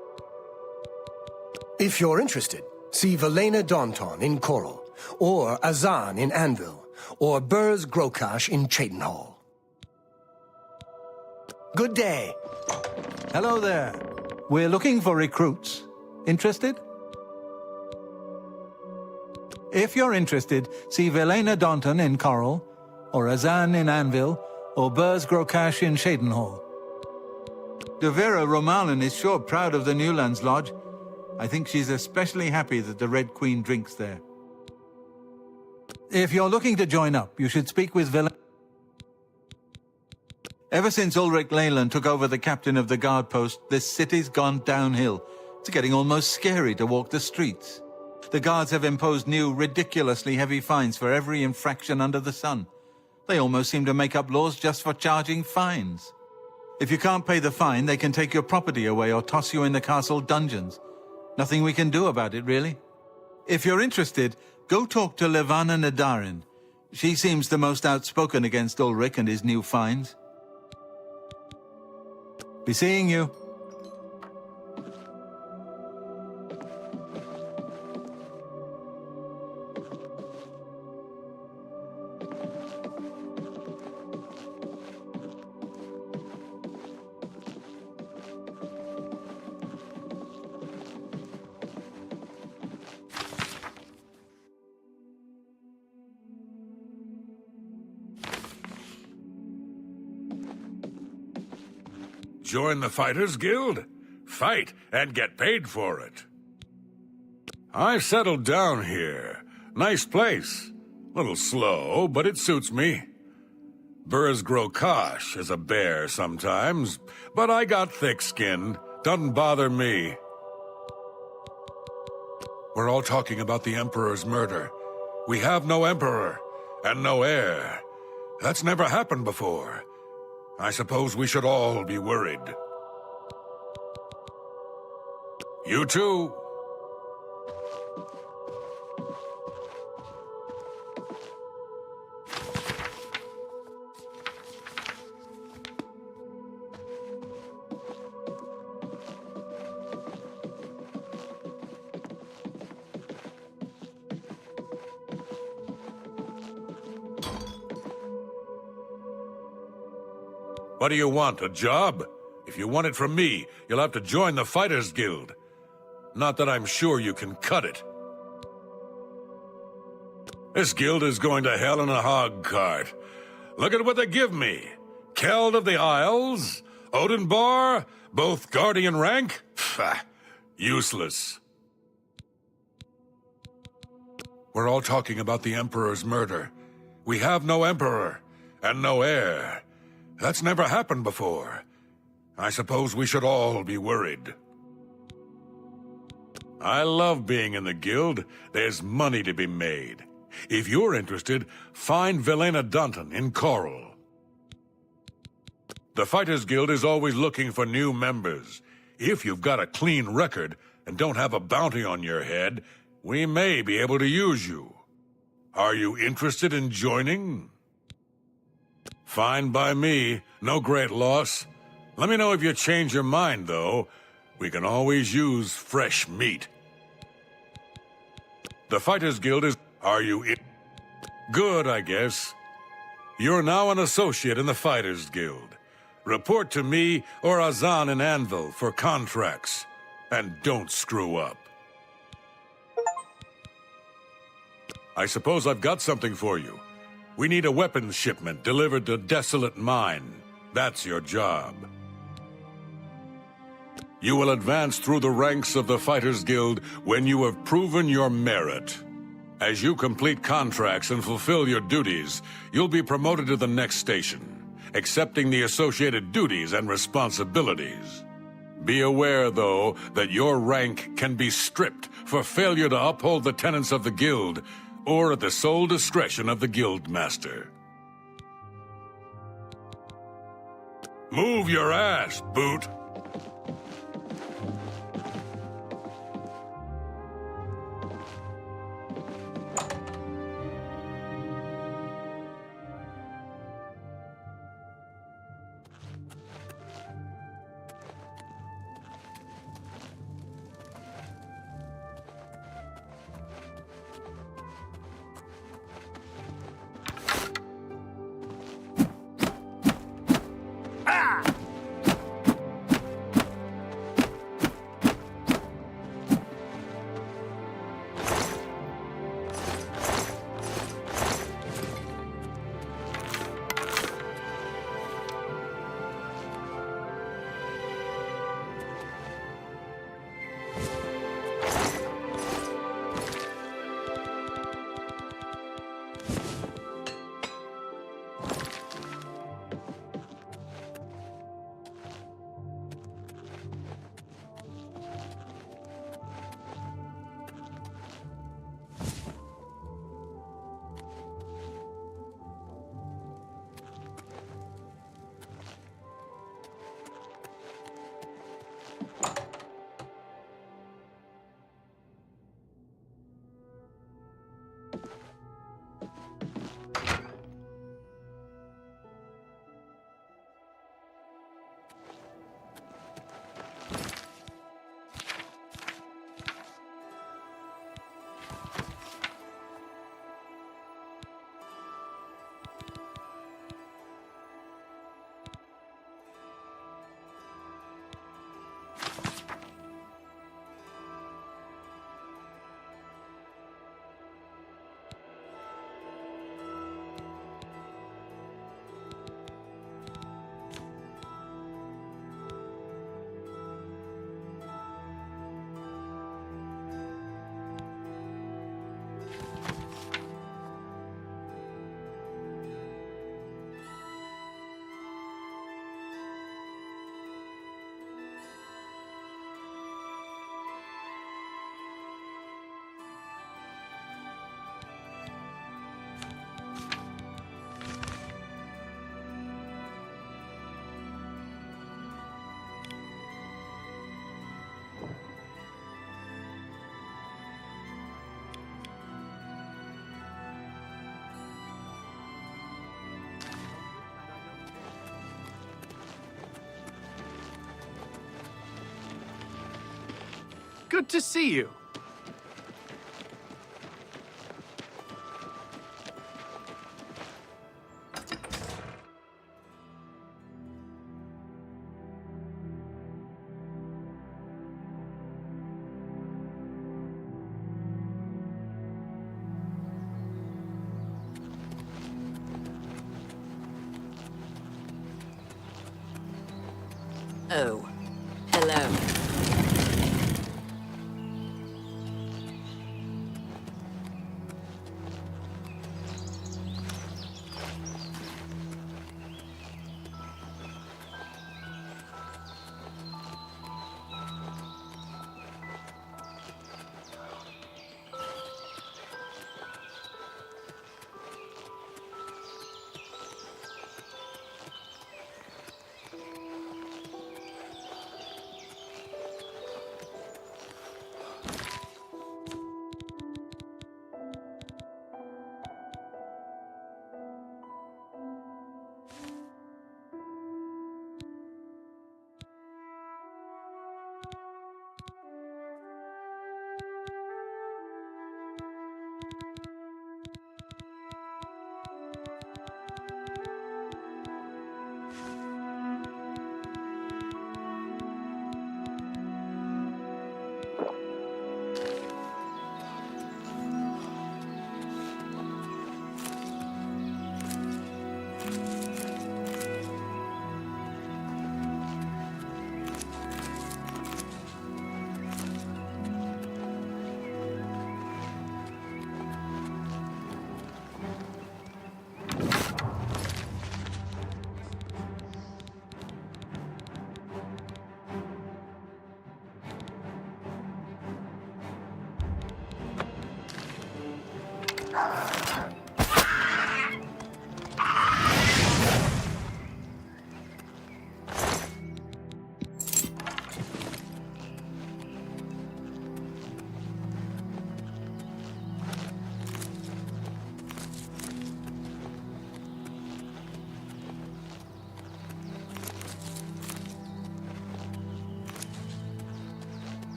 If you're interested, see Velena Daunton in Coral, or Azan in Anvil, or Burz Grokash in Cheydinhal. Good day. Hello there. We're looking for recruits. Interested? If you're interested, see Velena Daunton in Coral, or Azan in Anvil, or Burz Grokash in Cheydinhal. Devera Romalin is sure proud of the Newlands Lodge. I think she's especially happy that the Red Queen drinks there. If you're looking to join up, you should speak with Velena. Ever since Ulrich Leyland took over the captain of the guard post, this city's gone downhill. It's getting almost scary to walk the streets. The guards have imposed new, ridiculously heavy fines for every infraction under the sun. They almost seem to make up laws just for charging fines. If you can't pay the fine, they can take your property away or toss you in the castle dungeons. Nothing we can do about it, really. If you're interested, go talk to Levana Nadarin. She seems the most outspoken against Ulrich and his new fines. Be seeing you. Join the Fighters Guild? Fight and get paid for it. I've settled down here. Nice place. Little slow, but it suits me. Burz Grokash is a bear sometimes, but I got thick skin. Doesn't bother me. We're all talking about the Emperor's murder. We have no Emperor, and no heir. That's never happened before. I suppose we should all be worried. You too. What do you want, a job? If you want it from me, you'll have to join the Fighters Guild. Not that I'm sure you can cut it. This guild is going to hell in a hog cart. Look at what they give me. Keld of the Isles, Odenbar, both Guardian rank? Pfft, useless. We're all talking about the Emperor's murder. We have no Emperor, and no heir. That's never happened before. I suppose we should all be worried. I love being in the guild. There's money to be made. If you're interested, find Velena Dunton in Coral. The Fighters Guild is always looking for new members. If you've got a clean record and don't have a bounty on your head, we may be able to use you. Are you interested in joining? Fine by me. No great loss. Let me know if you change your mind, though. We can always use fresh meat. The Fighters Guild is... Are you in... Good, I guess. You're now an associate in the Fighters Guild. Report to me or Azan in Anvil for contracts. And don't screw up. I suppose I've got something for you. We need a weapons shipment delivered to Desolate Mine. That's your job. You will advance through the ranks of the Fighters Guild when you have proven your merit. As you complete contracts and fulfill your duties, you'll be promoted to the next station, accepting the associated duties and responsibilities. Be aware, though, that your rank can be stripped for failure to uphold the tenets of the Guild, or at the sole discretion of the Guild Master. Move your ass, Boot! Good to see you. Oh, hello.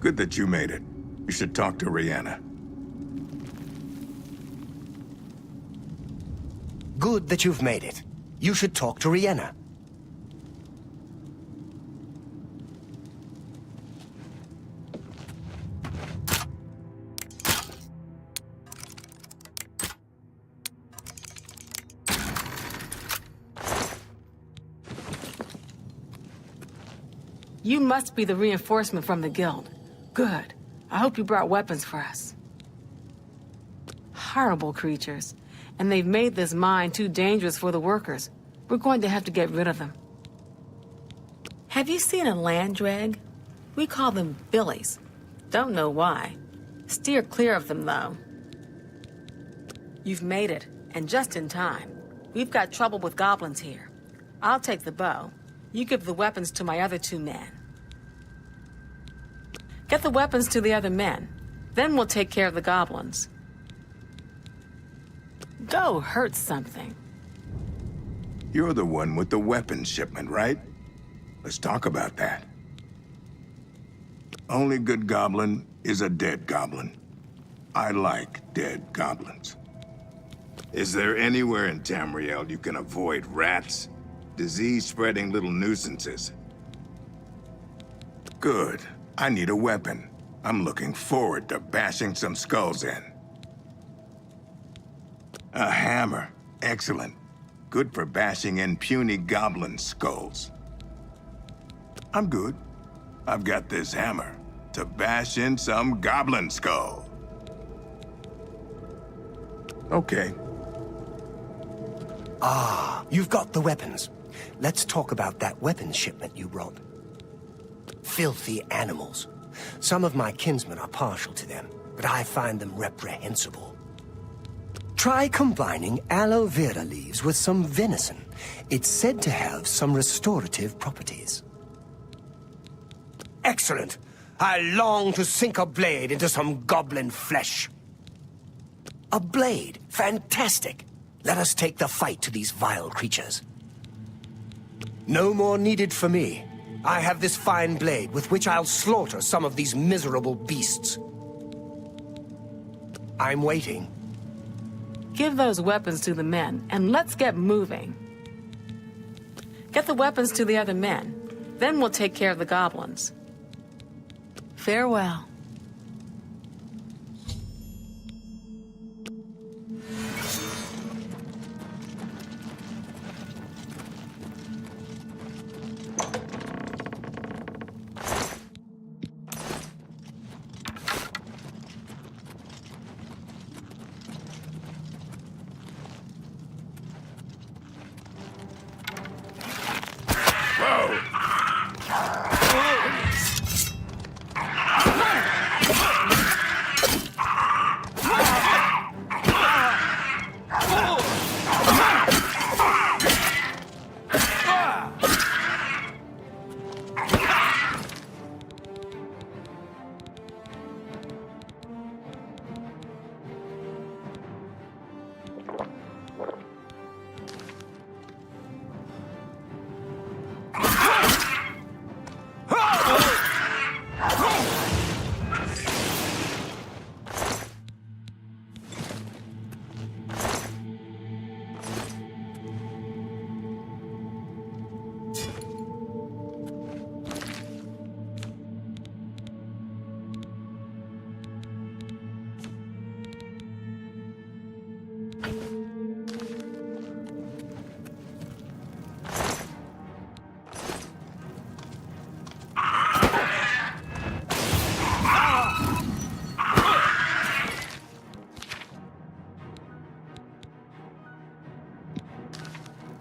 Good that you made it. You should talk to Rihanna. Good that you've made it. You should talk to Rihanna. You must be the reinforcement from the guild. Good. I hope you brought weapons for us. Horrible creatures. And they've made this mine too dangerous for the workers. We're going to have to get rid of them. Have you seen a land drag? We call them billies. Don't know why. Steer clear of them, though. You've made it, and just in time. We've got trouble with goblins here. I'll take the bow. You give the weapons to my other 2 men. Get the weapons to the other men. Then we'll take care of the goblins. Go hurt something. You're the one with the weapons shipment, right? Let's talk about that. Only good goblin is a dead goblin. I like dead goblins. Is there anywhere in Tamriel you can avoid rats? Disease-spreading little nuisances. Good. I need a weapon. I'm looking forward to bashing some skulls in. A hammer. Excellent. Good for bashing in puny goblin skulls. I'm good. I've got this hammer to bash in some goblin skull. Okay. Ah, you've got the weapons. Let's talk about that weapons shipment you brought. Filthy animals. Some of my kinsmen are partial to them, but I find them reprehensible. Try combining aloe vera leaves with some venison. It's said to have some restorative properties. Excellent! I long to sink a blade into some goblin flesh. A blade? Fantastic! Let us take the fight to these vile creatures. No more needed for me. I have this fine blade with which I'll slaughter some of these miserable beasts. I'm waiting. Give those weapons to the men, and let's get moving. Get the weapons to the other men. Then we'll take care of the goblins. Farewell.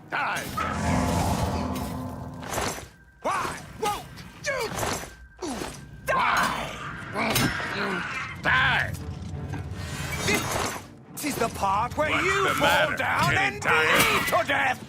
Die! Why? Whoa! You! Die! Die! This is the part where What's you the fall matter, down and Cheydinhal? bleed to death!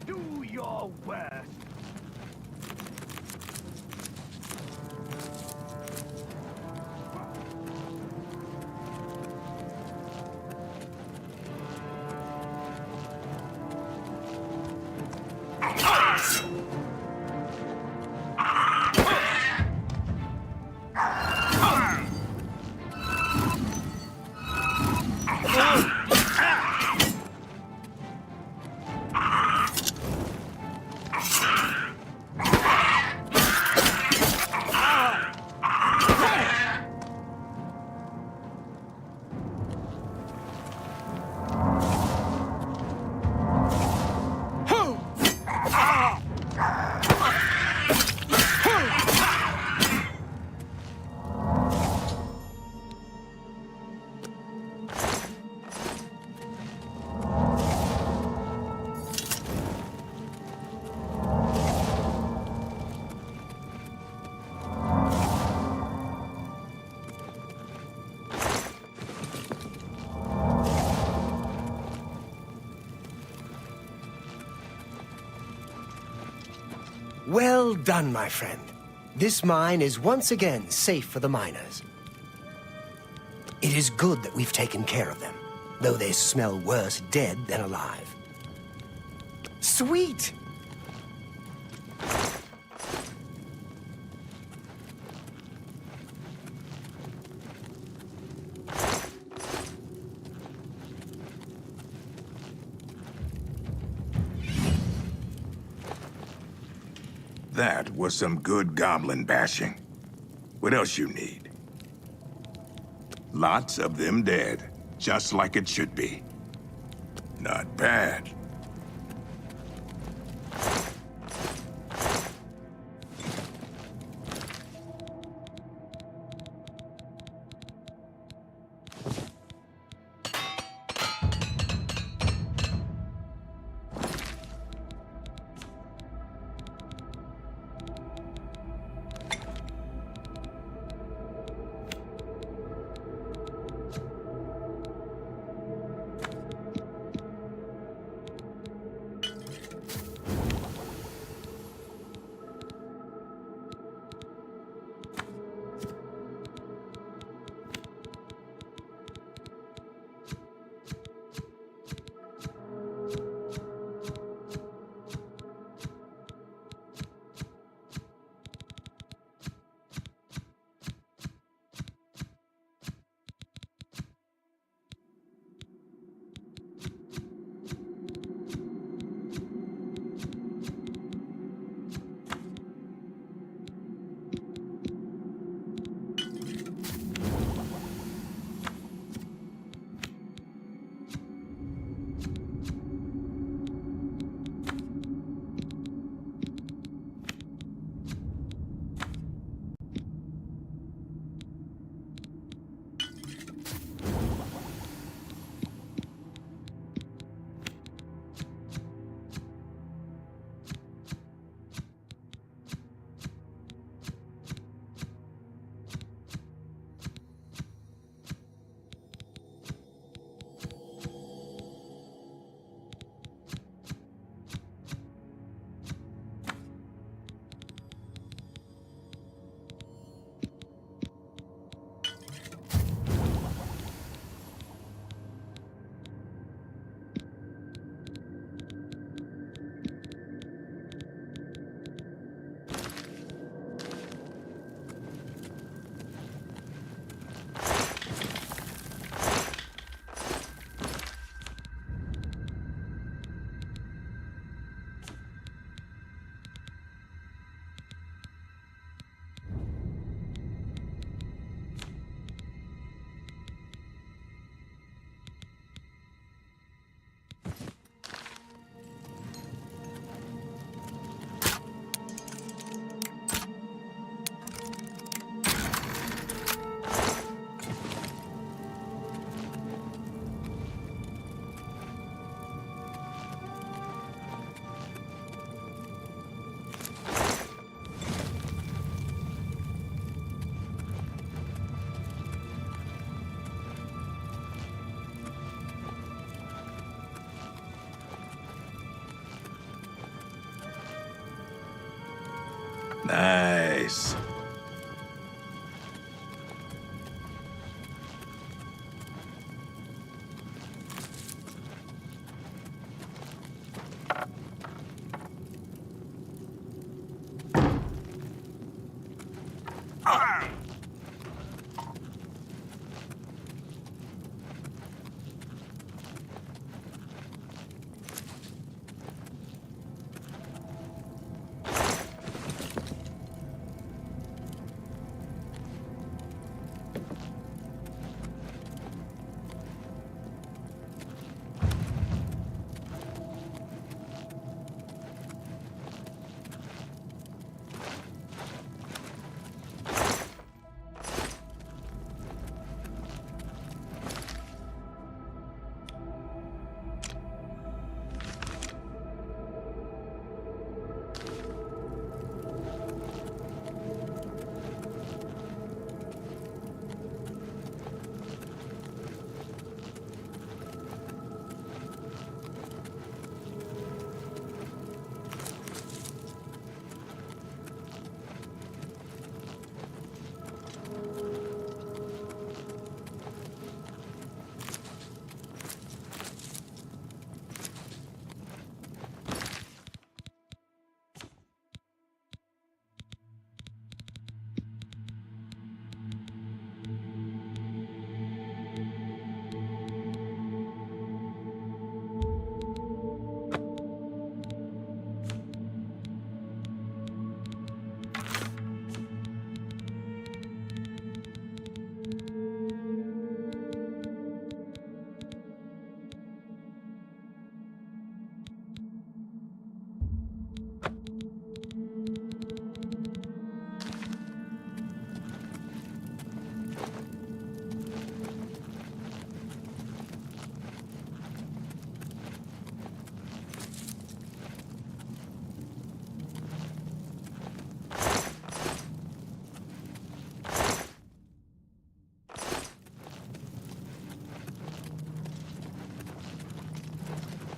Do your worst. Well done, my friend. This mine is once again safe for the miners. It is good that we've taken care of them, though they smell worse dead than alive. Sweet! That was some good goblin bashing. What else you need? Lots of them dead, just like it should be. Not bad. Nice.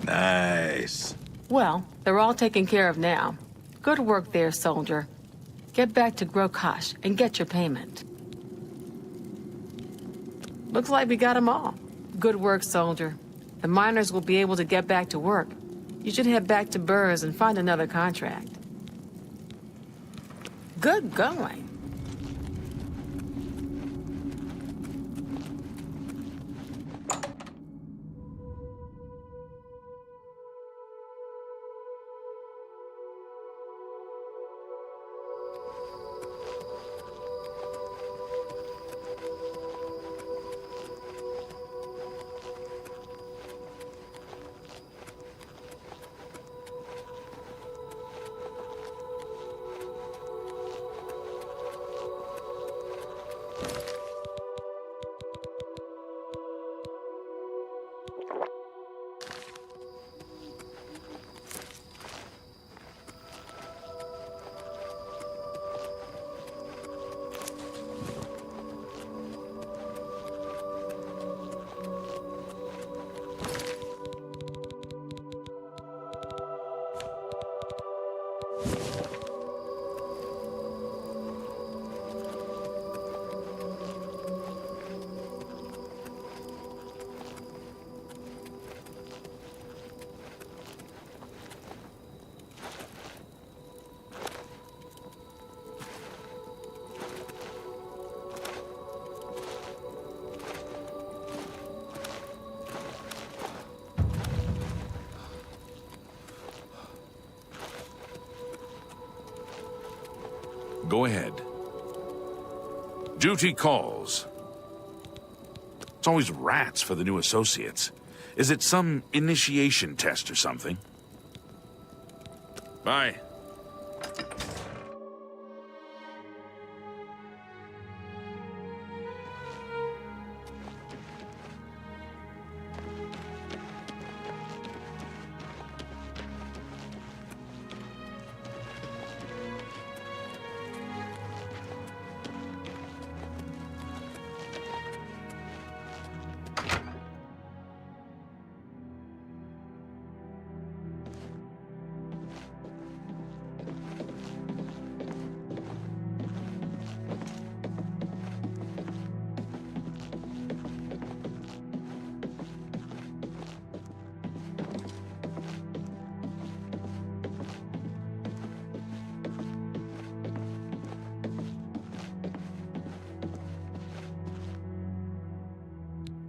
Nice. Well, they're all taken care of now. Good work there, soldier. Get back to Grokash and get your payment. Looks like we got them all. Good work, soldier. The miners will be able to get back to work. You should head back to Burrs and find another contract. Good going. Go ahead. Duty calls. It's always rats for the new associates. Is it some initiation test or something? Bye.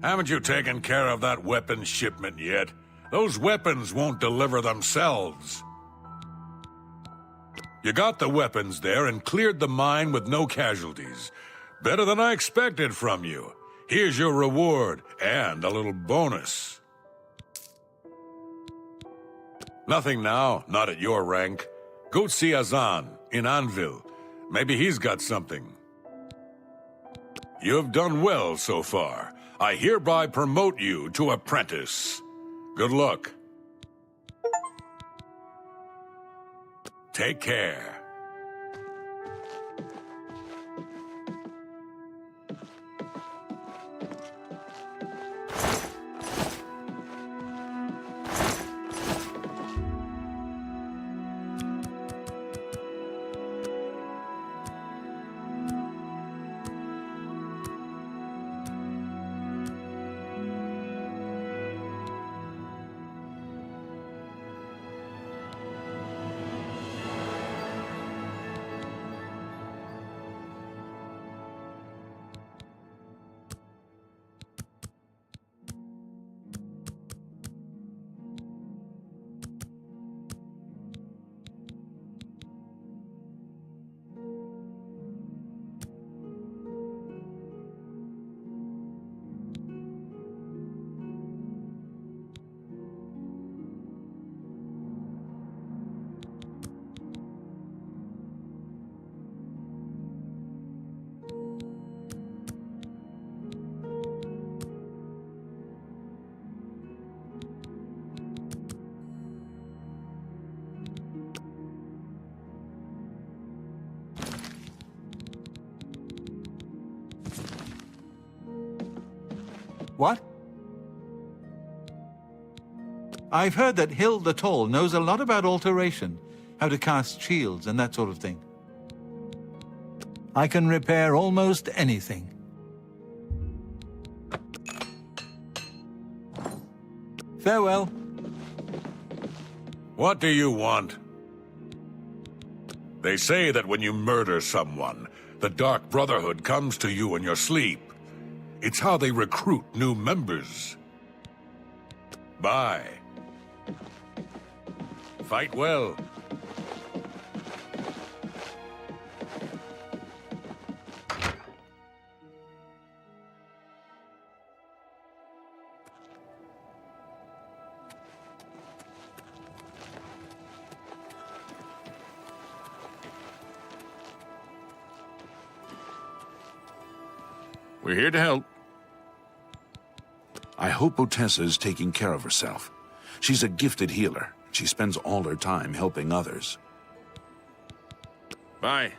Haven't you taken care of that weapons shipment yet? Those weapons won't deliver themselves. You got the weapons there and cleared the mine with no casualties. Better than I expected from you. Here's your reward, and a little bonus. Nothing now, not at your rank. Go see Azan, in Anvil. Maybe he's got something. You've done well so far. I hereby promote you to apprentice. Good luck. Take care. What? I've heard that Hill the Tall knows a lot about alteration, how to cast shields and that sort of thing. I can repair almost anything. Farewell. What do you want? They say that when you murder someone, the Dark Brotherhood comes to you in your sleep. It's how they recruit new members. Bye. Fight well. We're here to help. I hope Otessa's taking care of herself. She's a gifted healer. She spends all her time helping others. Bye.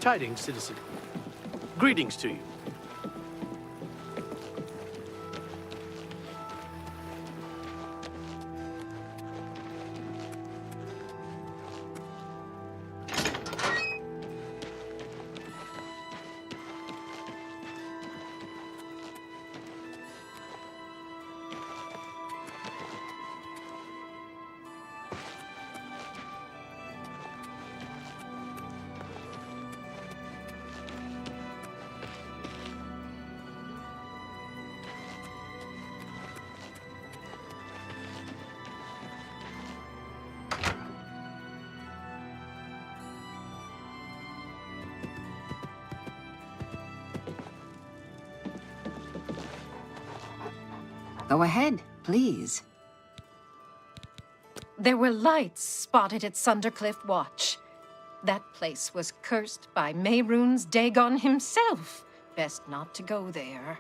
Tidings, citizen. Greetings to you. Go ahead, please. There were lights spotted at Sundercliff Watch. That place was cursed by Mehrunes Dagon himself. Best not to go there.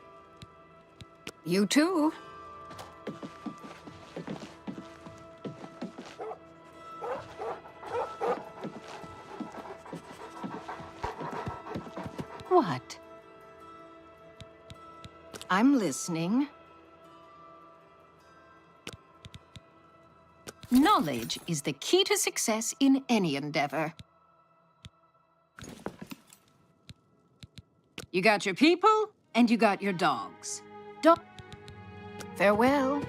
You too. What? I'm listening. Knowledge is the key to success in any endeavor. You got your people, and you got your dogs. Farewell.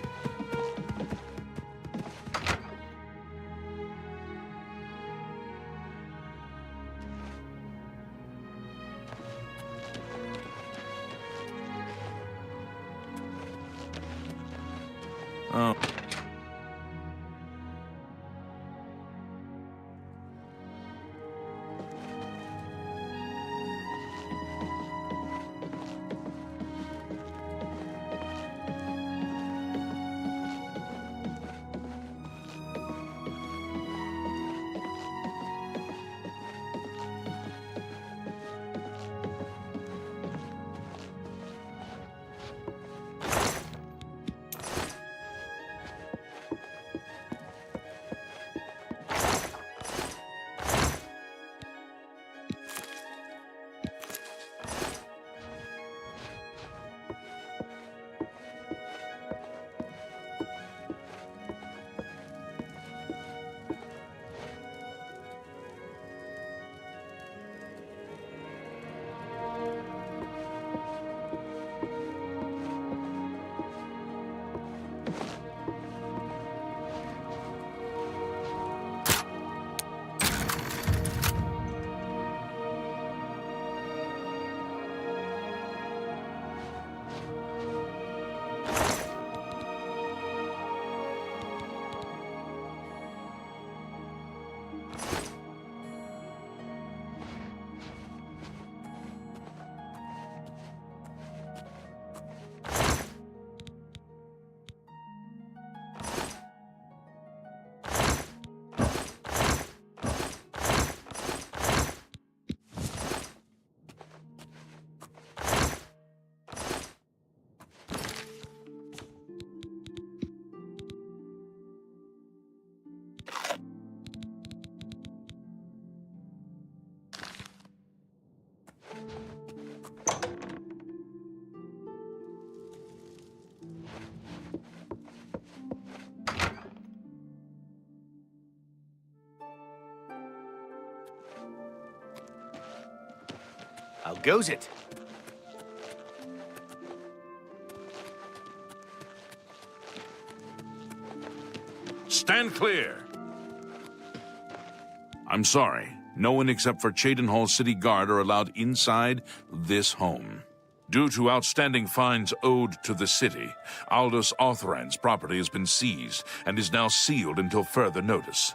How goes it? Stand clear! I'm sorry. No one except for Cheydinhal City Guard are allowed inside this home. Due to outstanding fines owed to the city, Aldous Orthrand's property has been seized and is now sealed until further notice.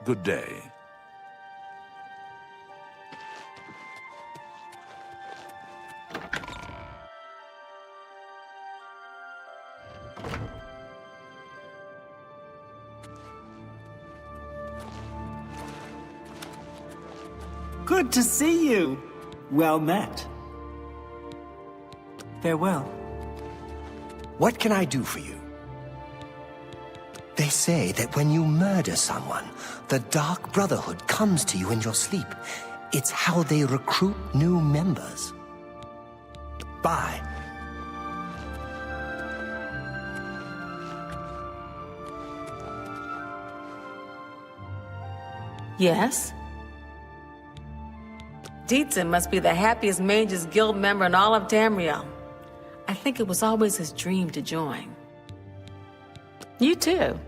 Good day. Good to see you. Well met. Farewell. What can I do for you? They say that when you murder someone, the Dark Brotherhood comes to you in your sleep. It's how they recruit new members. Bye. Yes? Dietzen must be the happiest Mages Guild member in all of Tamriel. I think it was always his dream to join. You too.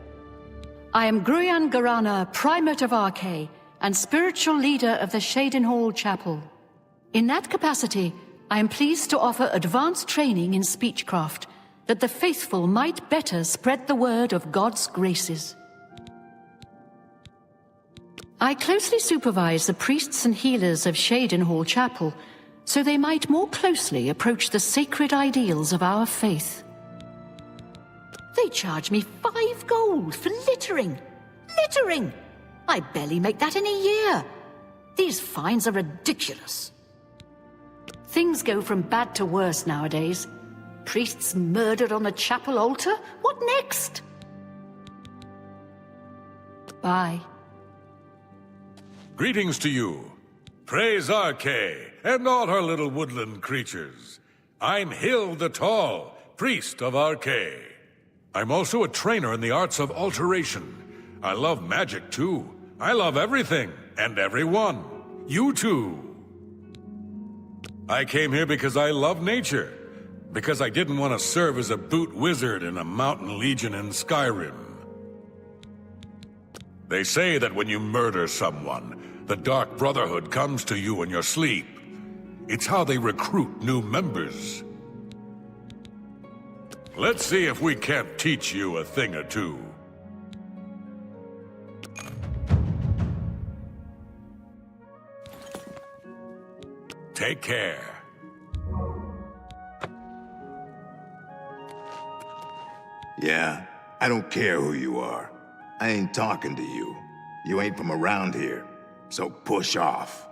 I am Gruyan Garana, Primate of Arche, and spiritual leader of the Cheydinhal Chapel. In that capacity, I am pleased to offer advanced training in speechcraft, that the faithful might better spread the word of God's graces. I closely supervise the priests and healers of Cheydinhal Chapel, so they might more closely approach the sacred ideals of our faith. They charge me 5 gold for littering. Littering! I barely make that in a year. These fines are ridiculous. Things go from bad to worse nowadays. Priests murdered on the chapel altar? What next? Bye. Greetings to you. Praise Arche and all her little woodland creatures. I'm Hill the Tall, priest of Arche. I'm also a trainer in the arts of alteration. I love magic too. I love everything and everyone. You too. I came here because I love nature. Because I didn't want to serve as a boot wizard in a mountain legion in Skyrim. They say that when you murder someone, the Dark Brotherhood comes to you in your sleep. It's how they recruit new members. Let's see if we can't teach you a thing or two. Take care. Yeah, I don't care who you are. I ain't talking to you. You ain't from around here, so push off.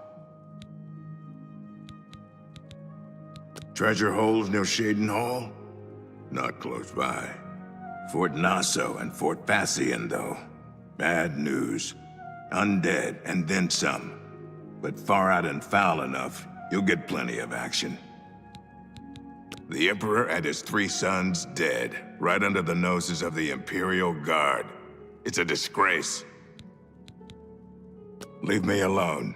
Treasure holes near Cheydinhal? Not close by. Fort Naso and Fort Fassian, though. Bad news. Undead, and then some. But far out and foul enough, you'll get plenty of action. The Emperor and his 3 sons dead, right under the noses of the Imperial Guard. It's a disgrace. Leave me alone.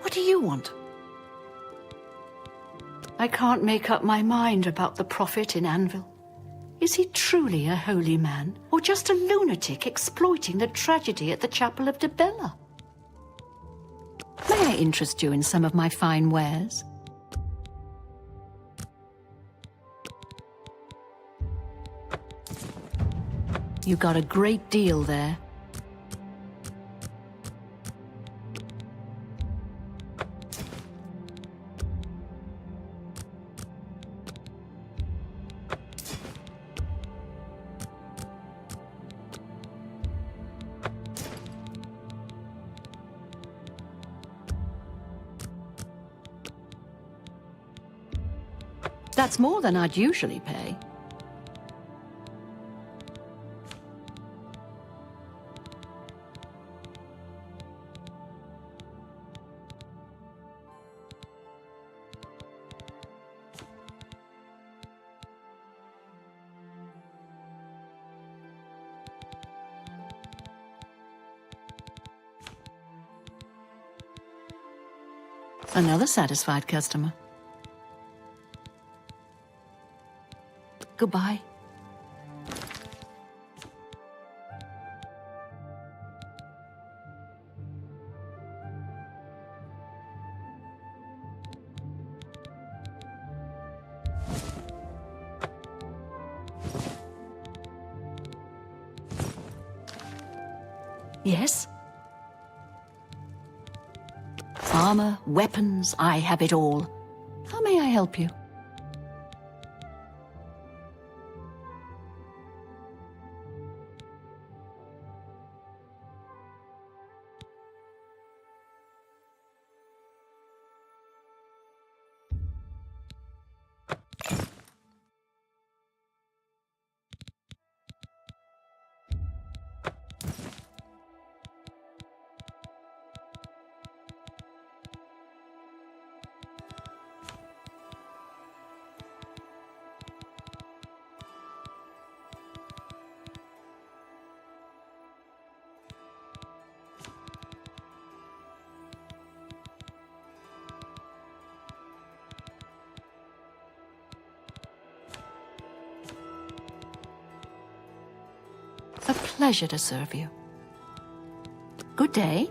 What do you want? I can't make up my mind about the prophet in Anvil. Is he truly a holy man, or just a lunatic exploiting the tragedy at the Chapel of Debella? May I interest you in some of my fine wares? You got a great deal there. That's more than I'd usually pay. Another satisfied customer. Goodbye. Yes? Armor, weapons, I have it all. How may I help you? A pleasure to serve you. Good day.